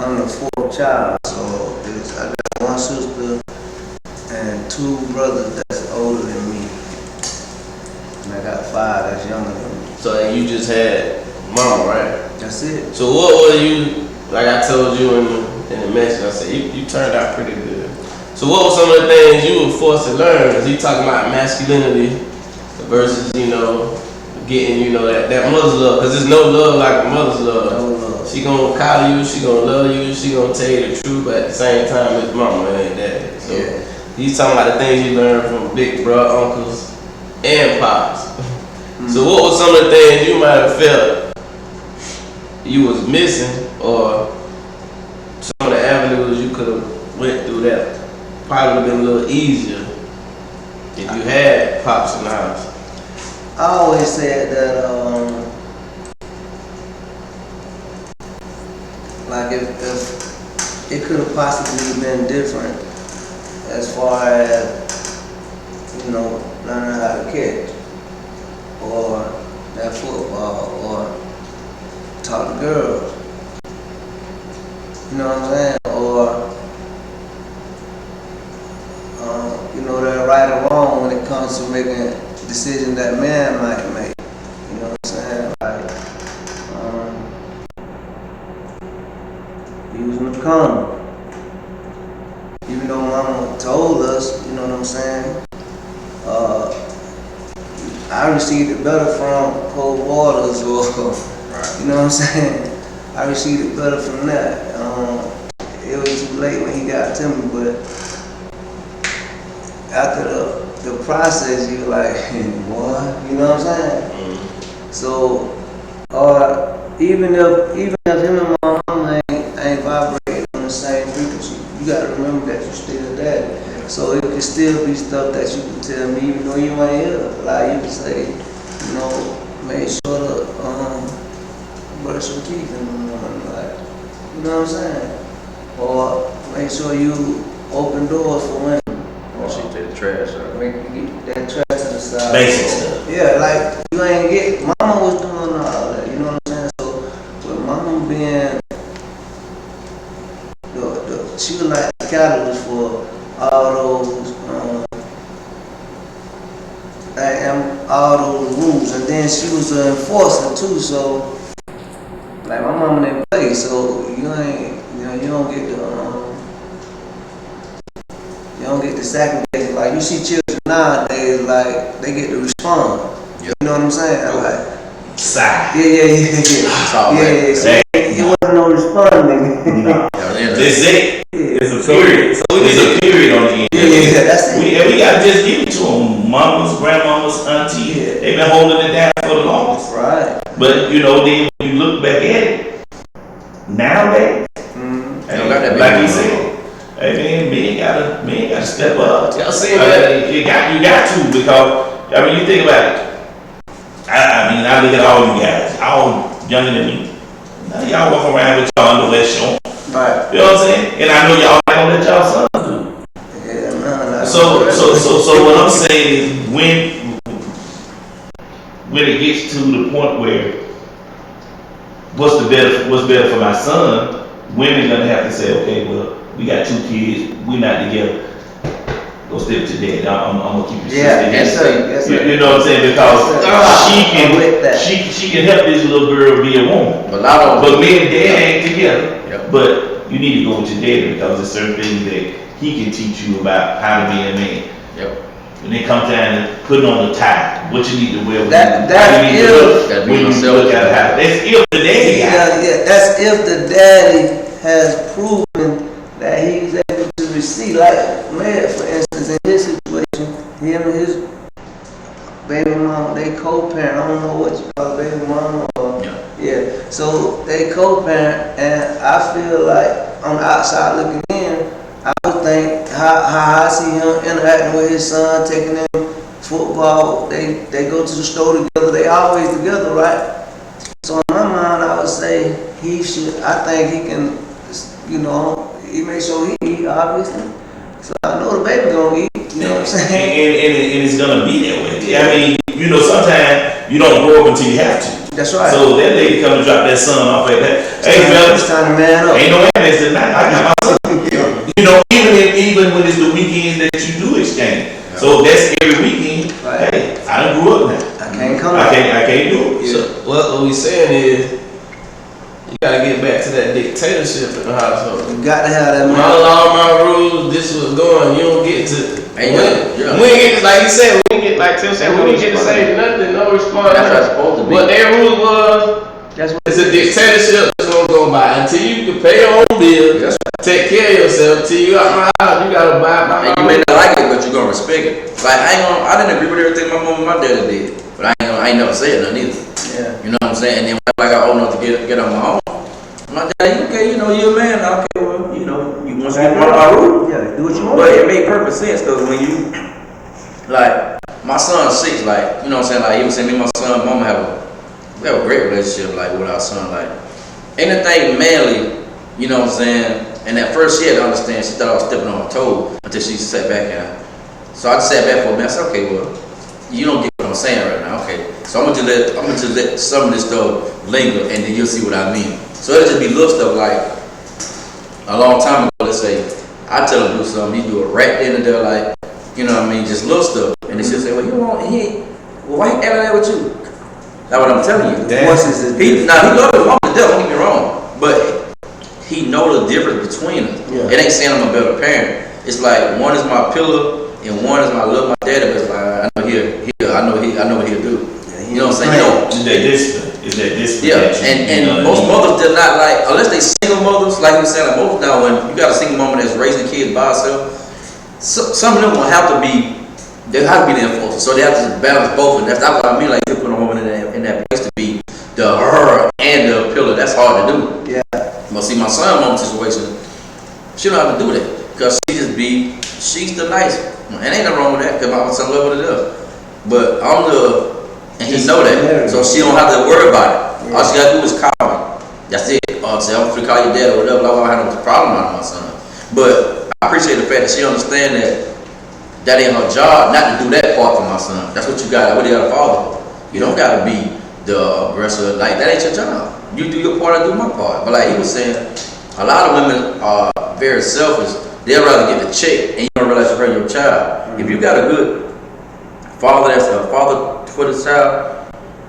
I'm the fourth child, so I got one sister and two brothers that's older than me. And I got five that's younger than me. So and you just had mom, right? That's it. So what were you, like I told you in the message, I said, you turned out pretty good. So what were some of the things you were forced to learn? Is he talking about masculinity versus, getting, that mother's love? Because there's no love like a mother's love. No love. She gonna call you, she gonna love you, she gonna tell you the truth, but at the same time, it's mama and daddy. So Yeah. he's talking about the things you learned from big bro, uncles, and pops. So what were some of the things you might have felt you was missing, or some of the avenues you could have went through that probably would have been a little easier if you had pops in the house? I always said that, like if it could have possibly been different as far as, learning how to catch, or that football, or talk to girls. You know what I'm saying? Or, that right or wrong when it comes to making decisions that man might make. You know what I'm saying? Like, using the condom. Even though mama told us, you know what I'm saying? I received it better from cold waters, or, you know what I'm saying? I received it better from that. It was too late when he got to me, but after the process, you're like, what? You know what I'm saying? So, even if him and my mama ain't vibrating on the same frequency, you gotta remember that you're still daddy. So it can still be stuff that you can tell me, even though you ain't here. Like you can say, make sure to brush your teeth in the morning, like, you know what I'm saying? Or make sure you open doors for women. She take the trash out. Make you get that trash to the side. Basic stuff. Yeah, like you ain't get. Mama was doing all that. You know what I'm saying? So with mama being she was like the catalyst for all those all those rules, and then she was an enforcer too. So like my mama didn't play, so you don't get the second day. Like you see children nowadays, like they get to respond. Yep. You know what I'm saying? Like Side. yeah. So it wasn't no responding. No. This is it. It's a period. So it's a period on the end. Yeah, that's it. We gotta just give it to them. Mamas, grandmamas, auntie, they've been holding it down for the longest. Right. But then when you look back at it, nowadays, like you said, hey man, men gotta step up. Y'all seen that? You got to, because you think about it. I look at all you guys, all younger than me. Now y'all walk around with y'all underwear showing. Right. You know what I'm saying? And I know y'all not gonna let y'all sons do. Yeah, no. So what I'm saying is when it gets to the point where what's better for my son, women gonna have to say, okay, well, we got 2 kids, we not together. Go stick to daddy. I'm gonna keep you Yes, sir. You know what I'm saying? Because she can help this little girl be a woman. But me and dad ain't together. Yep. But you need to go with your daddy because there's certain things that he can teach you about how to be a man. Yep. When it comes down to putting on the tie, what you need to wear, That's when you yourself. look at the house. That's if the daddy got it. Yeah, that's if the daddy has proven that he's able to receive. Like, man, for instance, in his situation, him and his baby mama, they co-parent. I don't know what you call baby mama or yeah. So they co-parent, and I feel like on the outside looking in, I would think how I see him interacting with his son, taking him football. They go to the store together. They always together, right? So in my mind, I would say he should. I think he can, he makes sure he eat, obviously. So I know the baby gonna eat. You know what I'm saying? And it's gonna be that way. I mean, sometimes you don't grow up until you have to. That's right. So that lady come and drop that son off at that. Hey, It's fellas, time to man up. ain't no evidence tonight. I got my son. You know, even when it's the weekends that you do exchange. So that's every weekend. Right. Hey, I done grew up now. I can't come I out. can't do it. So what we saying is, you gotta get back to that dictatorship in the household. You got to have that My man. law, my rules, this was going. You don't get to. Ain't nothing, yeah. We ain't get, like you said, we ain't get, like Tim said, we didn't get to say nothing, no response. That's how it's supposed to be. What their rule was, it's a dictatorship that's gonna go by. Until you can pay your own bills, That's take care of yourself, till you out my house, you gotta buy my And you may not like it, but you're gonna respect it. Like I didn't agree with everything my mom and my daddy did, but I ain't never said nothing either. Yeah. You know what I'm saying? And then when I got old enough to get on my own, my daddy, okay, you know, you're a man. Okay, well, you know, you want to get one of my rules. Yeah, do what you want. But it made perfect sense because when you, like, my son's 6, like, you know what I'm saying? Like, he was saying me and my son, mama we have a great relationship, like, with our son. Like, anything manly, you know what I'm saying? And at first she had to understand, she thought I was stepping on her toe until she sat back and so I just sat back for a minute. I said, okay, well, you don't get what I'm saying right now, okay. So I'm gonna just let some of this stuff linger and then you'll see what I mean. So it'll just be little stuff like a long time ago, let's say, I tell him to do something, he do it right then and there, like, you know what I mean, just little stuff. And then she'll say, well, why he acting that with you? That's what I'm telling you. Voices is He loves his mom to death, don't get me wrong, but he knows the difference between us. Yeah. It ain't saying I'm a better parent. It's like one is my pillar and one is my love my daddy, but it's like I know what he'll do. You know what I'm saying? It's that discipline. It's that discipline. Yeah, that you and know most what I mean? mothers they're not like, unless they single mothers, like you said, like most now when you got a single mom that's raising kids by herself, some of them will have to be, they have to be the influencer, so they have to balance both, and that's what I mean, like you put a woman in that place to be the her and the pillar. That's hard to do. Yeah. But see, my son mom situation, she don't have to do that because she's the nice one, and ain't nothing wrong with that because my son love what it does. But and he know that, so she don't have to worry about it. All she gotta do is call me. That's it. Say I'm gonna call your dad or whatever. I don't have no problem out of my son. But I appreciate the fact that she understand that ain't her job not to do that part for my son. That's what you got. What you got to follow. You don't gotta be the aggressor. Like that ain't your job. You do your part, I do my part. But like he was saying, a lot of women are very selfish. They'd rather get the check and you don't realize you're hurting your child. If you got a good father that's a father for the child,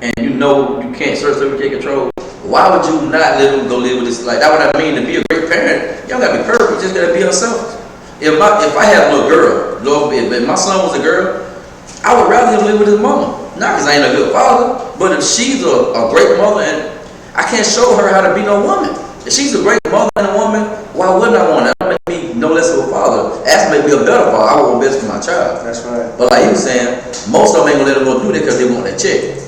and you know you can't take control, why would you not let him go live with this? Like that what I mean, to be a great parent, y'all gotta be perfect, you just gotta be unselfish. If I had a little girl, Lord forbid, but if my son was a girl, I would rather him live with his mama. Not because I ain't a good father, but if she's a great mother and I can't show her how to be no woman. If she's a great mother and a woman, why wouldn't I want that? That make me no less of a father. That's make me a better father. I want best for my child. That's right. But like he was saying, most of them ain't gonna let them go do that because they want that check.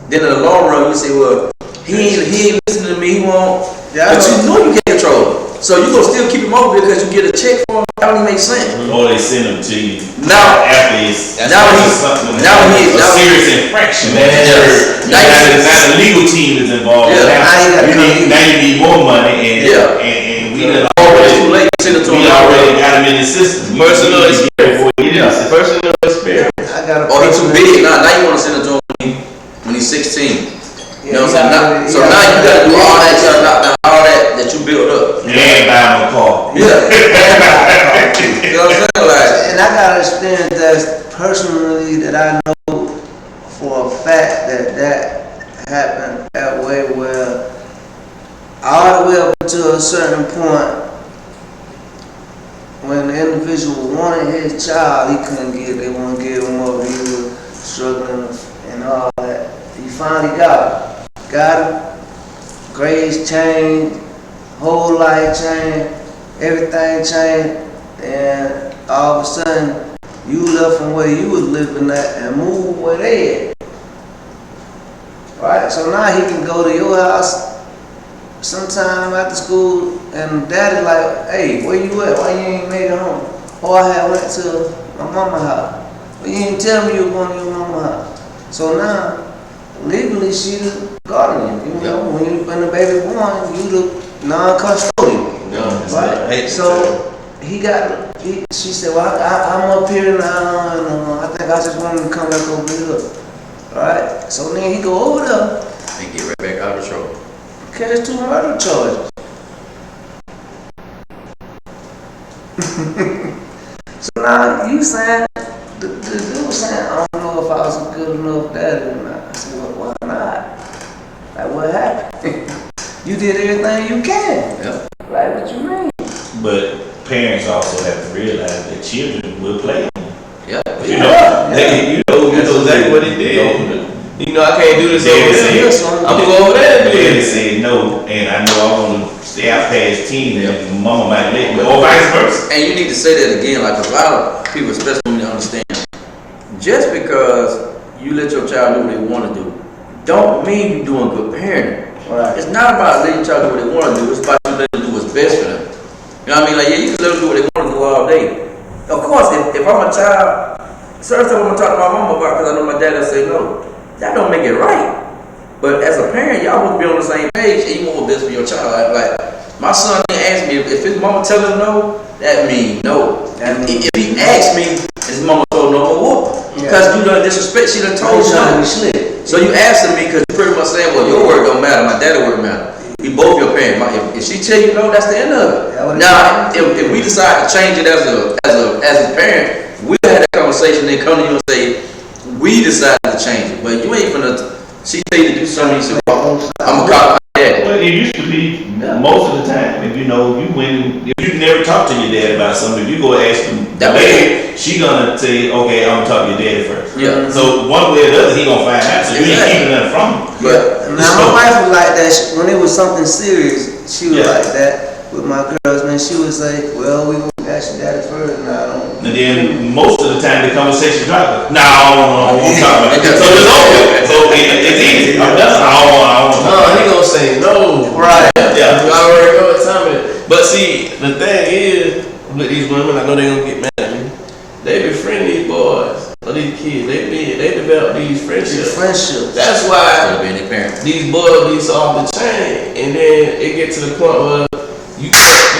Then in the long run, you say, well, he ain't listening to me, he won't. Yeah, But you know you can't control him. So you gonna still keep him over there because you get a check for him. That don't even make sense. Or they send them to you Now, after it's now he's something. now A serious infraction. Yes. Now the legal team is involved. Yeah. Now you need more money, and we done already too late. Send it to we him already got him in the system. Personal experience. Personal experience. I got a Oh, he's too big. Now you want to send it to him when he's 16. You know what I'm saying? So now you got to do all that, you got to knock down all that you built up. And buy him a car. Yeah. You know what I'm saying? Like, And I got experience that personally that I know for a fact that happened that way where all the way up to a certain point when the individual wanted his child, he couldn't get it. They wouldn't give him up. He was struggling and all that. He finally got him. Grades changed, whole life changed, everything changed, and all of a sudden you left from where you was living at and moved where they at. Right? So now he can go to your house sometime after school and daddy like, hey, where you at? Why you ain't made it home? Oh, I had went to my mama's house. But you didn't tell me you were going to your mama's house. So now, legally, she the guardian. You know, when the baby born, you the non-custodial. Right? So she said, well, I'm up here now, and I think I just want to come back over here. Right? So then he go over there, and get right back out of trouble. Catch 2 murder charges. So now you saying, the dude was saying, I don't know if I was a good enough daddy or not. I said, well, why not? Like, what happened? You did everything you can. Yeah. Like, what you mean? But parents also have to realize that children will play. Yeah. You know, you know exactly what he did. You know, I can't do this over there. I'm gonna go over there and do it. They said no, and I know I want to stay out past 10, and mama might let me, or vice versa. And you need to say that again, like, 'cause a lot of people, especially when they understand, just because you let your child do what they want to do, don't mean you're doing good parenting. Right. It's not about letting your child do what they want to do, it's about you letting them do what's best for them. You know what I mean? Like, yeah, you can let them do what they want to do all day. Of course, if I'm a child, certain stuff I'm going to talk to my mama about because I know my dad will say no. That don't make it right. But as a parent, y'all must be on the same page and you want what's best for your child. Like my son asked me, if his mama tell him no, that means no. If he asked me, his mama told no, whoop. Because you done disrespect, she done told you no. So you asking me because you pretty much saying, well, your word don't matter, my daddy word matter. We both your parents. If she tell you no, that's the end of it. Now, if we decide to change it as a parent, we'll have that conversation and come to you and say, we decided to change it. But you ain't finna, she tell you to do something, you say, well, I'm gonna call my dad. Well, it used to be most of the time, if you know, if you never talk to your dad about something, if you go ask him, she gonna say, okay, I'm gonna talk to your daddy first. Yeah. So one way or the other, he gonna find out. So you ain't keeping nothing from him. But now my wife was like that. When it was something serious, she was like that with my girls. Man, she was like, "Well, we gonna ask your daddy first." And I don't. And then most of the time, the conversation drops. No, I don't want to talk about it. So it's over. So it's easy. I'm done. I don't want to. No, he gonna say no. Right. Yeah, I already know what time it is. But see, the thing is, with these women, I know they gonna get mad at me. They befriend these boys or these kids. They develop these friendships. That's why these boys be so off the chain, and then it get to the point where you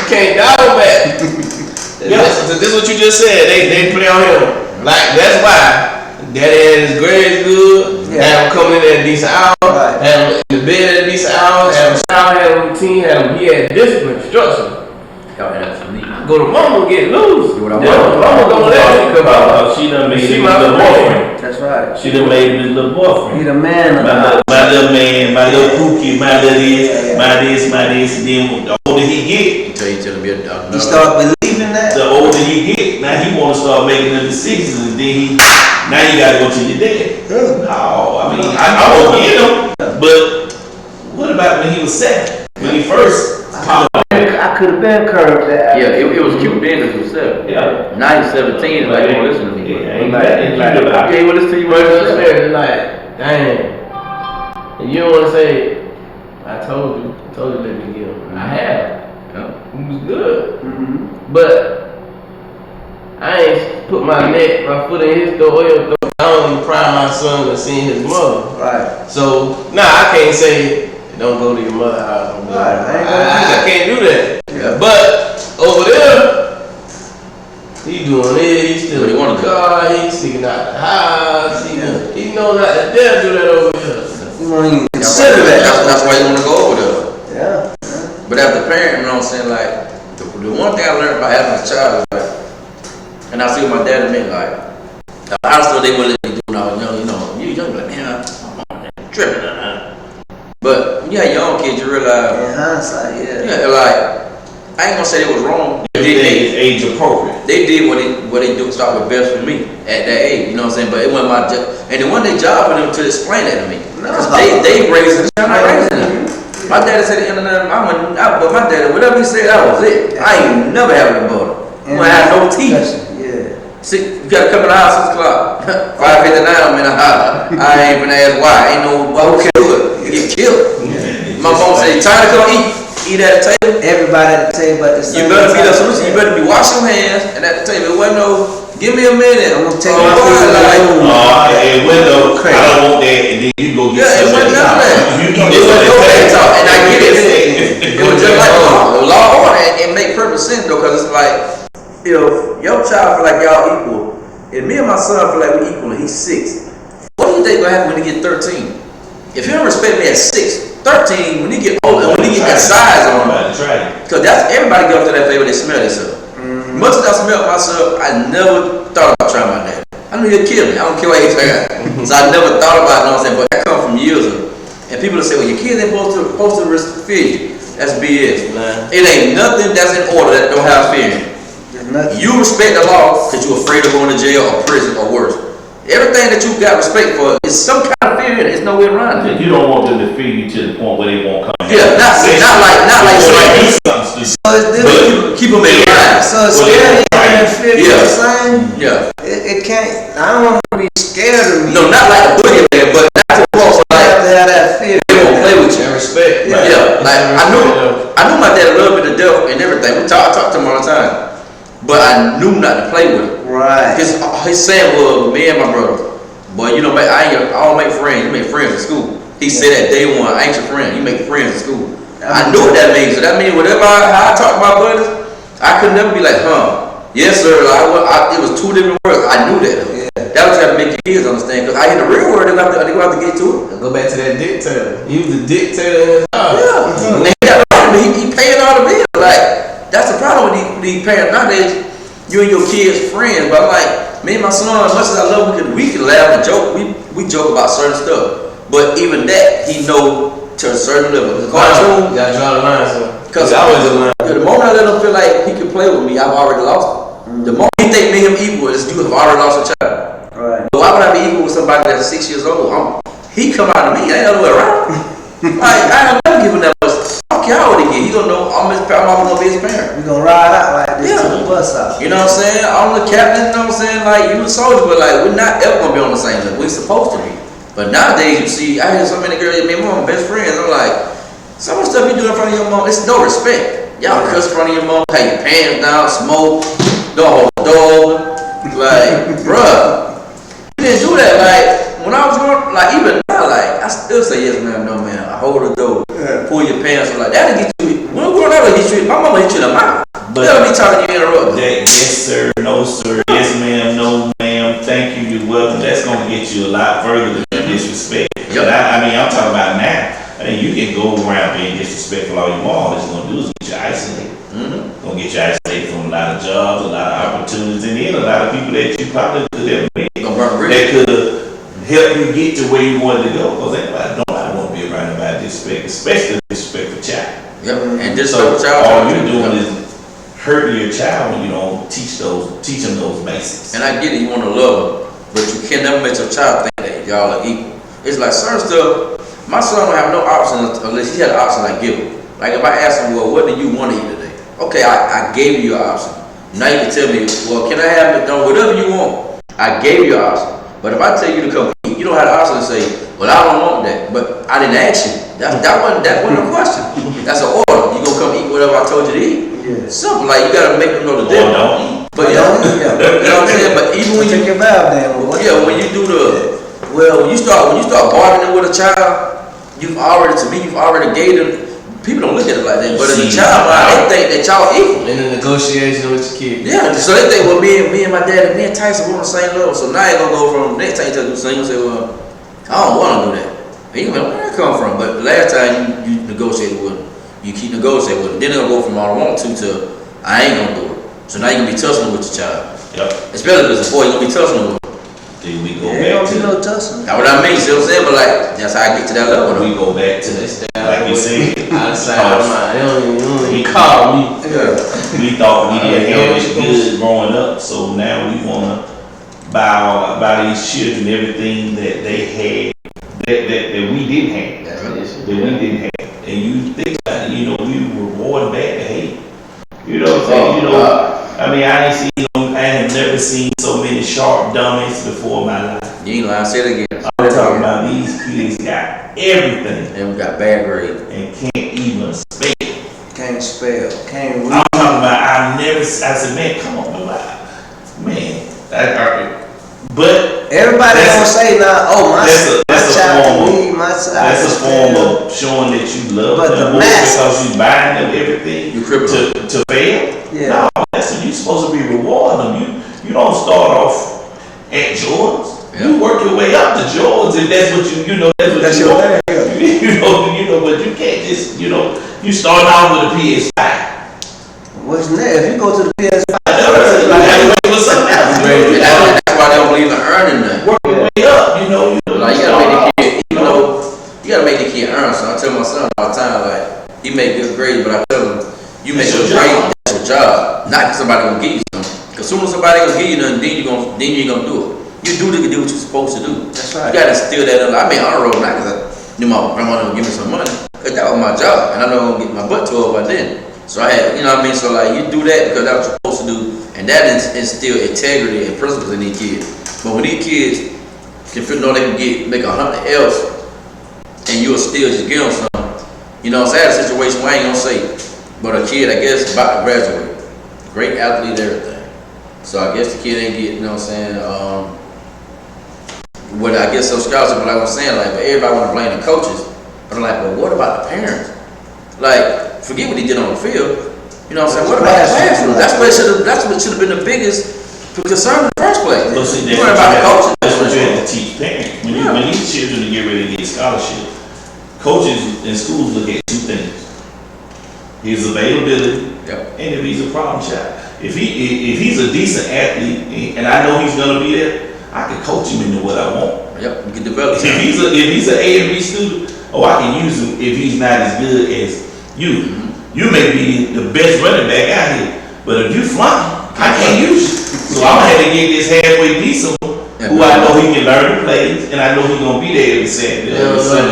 can't dial back. This is what you just said. They play on him. Like that's why daddy had his grades good. Had him coming in at a decent hour. Had him in the bed at a decent hour. Had him shower. Had him routine. He had discipline, structure. Go to mama get loose. Mama gonna let him come out. She done made She his my little boyfriend. That's right. She done made his little boyfriend. He the man of the house. My little man, my little pookie, my little this, my this. And then the older he get, He start believing that. the older he get, now he want to start making the decisions, and then now you gotta go to your dad. No, I mean I won't get him, but what about when he was 7? When he first popped up? I could have been curved that. yeah, it was cute then because he was 7. Yeah. Now he's 17 and like, don't listen to me. Yeah, I can't listen to you. Like, dang. And you don't want to say, I told you let me get him. I have. Yeah. He was good. Mm-hmm. But I ain't put my foot in his door. I don't even prime my son to seeing his mother. Right. So, I can't say, don't go to your mother's house. I can't do that. Yeah. But over there, he doing it. He's still in the car. He's sneaking out the house. He knows not to dare do that over here. You won't even consider that. That's why you want to go over there. Yeah. But as a parent, you know what I'm saying, like, the one thing I learned about having a child is like, and I see what my dad meant, like, the house what they wouldn't let me do when I was young, you young, like, man, I'm tripping. But when you have young kids, you realize, In hindsight, yeah, like, I ain't gonna say it was wrong. Everything is age appropriate. They did what they do start with best for me at that age, you know what I'm saying? But it wasn't my job, and it wasn't their job for them to explain that to me. Because they raised them, I'm not raising them. My daddy said at the end of the night, but my daddy, whatever he said, that was it. I ain't never having a motor. I had no teeth. Yeah. You gotta come in the house 6 o'clock. 5:59, I'm in the house. I ain't even ask why. Ain't no okay. Do it. You get killed. My mom said, time to come eat at the table. Everybody at the table at the same You better be time. there. You better be washing your hands and at the table. It wasn't no, give me a minute. I'm gonna take my my food like, And window, I don't want that, and then you go get yeah, it wasn't none of that. You It wasn't no bad talk. And I get it. It was just like law order and make perfect sense though, because it's like, if your child feel like y'all equal, and me and my son feel like we equal and he's 6, what do you think gonna happen when he get 13? If you don't respect me at 6, 13, when you get older, when you get that size on, because that's everybody get up to that flavor, they smell themselves. Much as I smelled myself, I never thought about trying my dad. I knew he'd kill me. I don't care what age I got. So I never thought about it, you know what I'm saying? But that comes from years of, and people will say, well, your kids ain't supposed to fear you. That's BS. It ain't nothing that's in order that don't have fear in it. You respect the law because you're afraid of going to jail or prison or worse. Everything that you got respect for is some kind of fear in it. There's no way around it. You don't want them to fear you to the point where they won't come. Yeah, not like So keep them in line. So scary and fear Yeah. the same. Yeah. It can't. I don't want to be scared of me. No, not like a boogeyman, but not to cross You have like to have that fear. they won't play with you. And respect. Yeah, like I knew my dad loved me to death and everything. I talk to him all the time, but I knew not to play with him. Right. His saying was, me and my brother, boy, you know, I don't make friends. You make friends in school. He said that day one, I ain't your friend. You make friends in school. I knew what that means. So that means whatever how I talk to my brothers, I could never be like, yes sir. It was two different words. I knew that. Yeah. That was trying to make your kids understand. Because I hear the real word, they gonna have to get to it. Go back to that dictator. He was the dictator in his house. Yeah. He paying all the bills. Like, that's the problem with these parents nowadays. You and your kids friends, but I'm like, me and my son, as much as I love him, we can laugh and joke. We joke about certain stuff. But even that, he know to a certain level. The cartoon, You gotta draw the line, so. because always a line. the moment I let him feel like he can play with me, I've already lost him. The moment he think me and him equal is you have already lost a child. Right. But why would I be equal with somebody that's 6 years old? He come out to me, I ain't the other way around. Like, I have never given that much. I don't care how old he get. He gonna know I'm gonna be his parent. We gonna ride out like this Yeah. to the bus out. You know what I'm saying? I'm the captain, you know what I'm saying? Like, you a soldier, but like, we're not ever gonna be on the same level. We're supposed to be. But nowadays, you see, I hear so many girls, me and mom, best friends, I'm like, some of the stuff you do in front of your mom, it's no respect. Y'all cuss in front of your mom, have your pants down, smoke, don't hold the door. Like, bruh, you didn't do that. Like, when I was growing, like, even now, like, I still say yes, ma'am, no, ma'am. I hold the door, pull your pants, I'm like, that'll get you. When I'm growing up, it'll hit you, my mama hit you in the mouth. But They'll be talking to you interrupt. that, yes sir, no sir, yes ma'am, no ma'am, thank you, you're welcome. That's gonna get you a lot further than disrespect. Yep. I mean, I'm talking about now. I mean, you can go around being disrespectful all you want. All it's gonna do is get you isolated. Gonna get you isolated from a lot of jobs, a lot of opportunities, and then a lot of people that you probably could have met Gonna burn bridges. that could help you get to where you wanted to go. Because nobody want to be around about disrespect, especially disrespectful child. Yep. And this So child, all you're doing is hurting your child when you don't teach them those basics. and I get it, you want to love her, but you can never make your child think that y'all are equal. It's like certain stuff, my son don't have no options unless he had an option I give him. Like if I ask him, well, what do you want to eat today? Okay, I gave you your option. Now you can tell me, well, can I have it done whatever you want? I gave you your option. But if I tell you to come eat, you don't have the option to say, well, I don't want that. But I didn't ask you. That wasn't a question. That's an order. You gonna come eat whatever I told you to eat. Yeah. Simple, like you gotta make them know the Or difference. don't eat. But yeah, you know what I'm saying? But even when Take you your valve down. when you do when you start bargaining with a child, you've already gave them. People don't look at it like that, but as a child, they think that y'all equal. In the negotiation with your kid. Yeah, so they think, well, me and my dad and me and Tyson we're on the same level. So now you're gonna go from next time you tell you something, you say, well, I don't want to do that. And you go, where that come from? But the last time you negotiated with them, you keep negotiating with them. Then they're gonna go from I don't want to I ain't gonna do it. So now you're gonna be tussling with your child. Yep. Especially if it's a boy, you're gonna be tussling with him. Then we go Yeah, back don't be to no tussling. That's what I mean, see what I'm saying? But like, that's how I get to that level though. we go back to this. Like you said, Outside, they don't even call me. Yeah. we thought we had it good growing up, so now we wanna buy these children everything that they had that we didn't have. That we didn't have. And you think about it, you know, we reward back the hate. You know what I'm saying? You know, I mean, I have never seen so many sharp dummies before in my life. You ain't lying, say it again. I'm talking about these kids got everything And we got bad grades. and can't even spell. Can't spell. Can't read. I'm talking about I said, man, come on, man. But Everybody gonna say now, oh my child can read, my child that's a can form spell. of showing that you love But them the masses- because you buying them everything You cripple. to fail. Yeah. No, you're supposed to be rewarding them. You don't start off at Jordans. Yeah. You work your way up to Jordans, and that's what you know. That's what That's you your want. thing. but you can't just, you start out with a PS5. What's next? If you go to the PS5, What's up now? That's why they don't believe in earning nothing. Work your way up, Like, you gotta make the kid, you gotta make the kid earn. So I tell my son all the time, like, he make good grades, but I tell him, you make That's good your grades, that's your job. Not because somebody gonna give you something. Because soon as somebody gonna give you nothing, then you ain't gonna do it. You do what you're supposed to do. That's right. You gotta instill that in. I made honor roll not because I knew my grandmother would give me some money, because that was my job, and I know I'm gonna get my butt tore by then. So I had, you know what I mean? So like, you do that because that's what you're supposed to do, and that instill integrity and principles in these kids. But when these kids can know they can make 100 else, and you'll still just give them something. You know, it's a situation where I ain't gonna say, but a kid, I guess, about to graduate, great athlete, everything. So I guess the kid ain't get, you know what I'm saying, what I guess some scholarship, but like I'm saying, like, but everybody want to blame the coaches. But I'm like, but what about the parents? Like, forget what he did on the field. You know what I'm saying? What about the classroom? That's what should have been the biggest concern in the first place. But see, You worry about the coaches. that's what you have to teach parents. When these children get ready to get scholarship, coaches in schools look at two things: his availability, Yep. and if he's a problem child. If he's a decent athlete, and I know he's gonna be there, I can coach him into what I want. Yep, you can develop If he's an A and B student, I can use him if he's not as good as you. You may be the best running back out here, but if you fly, I can't use you. So I'm gonna have to get this halfway decent who I know he can learn the plays, and I know he's gonna be there every Saturday.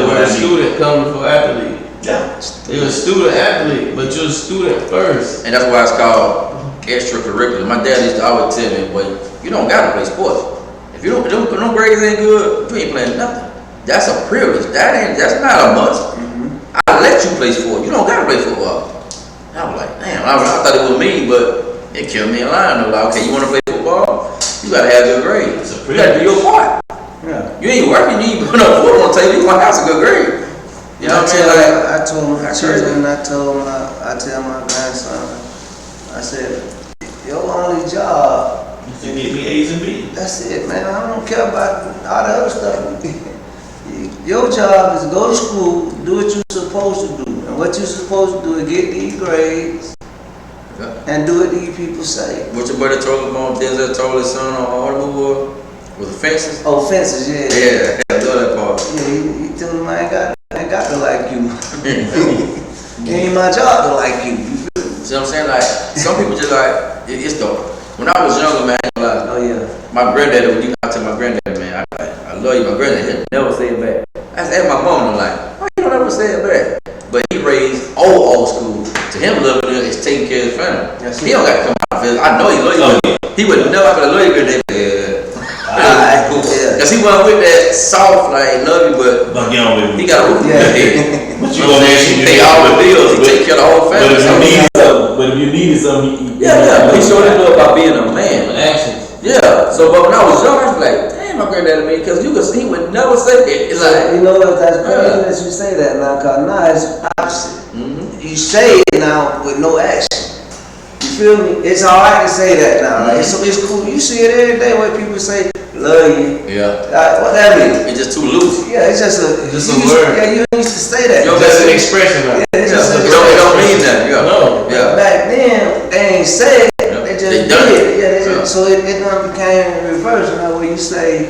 When a student coming for athlete, Yeah. you're a student athlete, but you're a student first. And that's why it's called extracurricular. My dad used to always tell me, boy, you don't gotta play sports. If you don't, no grades ain't good, you ain't playing nothing. That's a privilege. That's not a must. I let you play sports. You don't gotta play football. And I was like, damn, I thought it was me, but it kept me in line. Though. Like, okay, you wanna play football? You gotta have good grades. You gotta do your part. yeah. You ain't working, you ain't putting up foot on the table, you gonna have a good grade. You know what I'm saying? Like, I told my that's children, I tell my grandson, I said, your only job, To get me A's and B's. that's it, man. I don't care about all the other stuff. Your job is go to school, do what you're supposed to do. And what you're supposed to do is get these grades and do what these people say. what your buddy told him on Denzel told his son on Audible was the fences? Oh, fences, yeah. Yeah, I love that part. Yeah, he told him I ain't got to like you. It ain't my job to like you. See what I'm saying? Like, some people just like, it's dope. When I was younger, man, like, Oh yeah. my granddaddy, when you I tell my granddaddy, man, I love you, my granddaddy, he'll never say it back. I asked my mom, I'm like, why you don't ever say it back? But he raised old school. To him, loving it is taking care of his family. Yes, He don't got to come out of his, I know he love you. He would never have to love you, granddaddy. Alright, Cool. yeah. Cause he wasn't with that soft, like, love you, but Don't get on with me. he got a roof in Yeah. his head. But You know what I'm saying? He pay all the bills, he take care of the whole But family. if you needed something, Yeah, he showed him about being a man. Actions. Yeah, so but when I was young, I was like, damn, my granddaddy me, because you could see he would never say that. It's like, You know what? That's crazy that you say that now, cause now it's opposite. You say it now with no action. You feel me? It's alright to say that now. Like, it's cool. You see it every day when people say, love you. yeah, Like, what that mean? it's just too loose. Yeah, it's just a word. Yeah, you used to say that. Yo, That's an expression now. Yeah, it's Yeah, just it don't mean that. Yeah, No. yeah. Back then, they ain't said it. Yeah. They just They did done it. it. Yeah, they Yeah. just, so it done became reverse. You know, where you say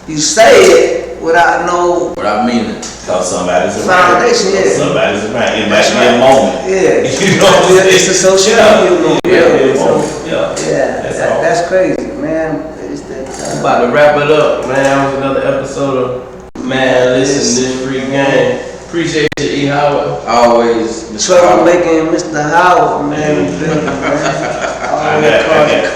it without no But I mean it. Cause somebody's around. foundation. Yeah. Somebody's around. It might That's be a right. moment. Yeah. You know what I'm saying? It's a social Yeah. media moment. Yeah, So, yeah. yeah, That's all. that's crazy, man. It's that I'm about to wrap it up, man. That was another episode of Man Listen This Free Game. Appreciate you, E. Howard. Always, Mr. trouble Howard. making Mr. Howard, man. I got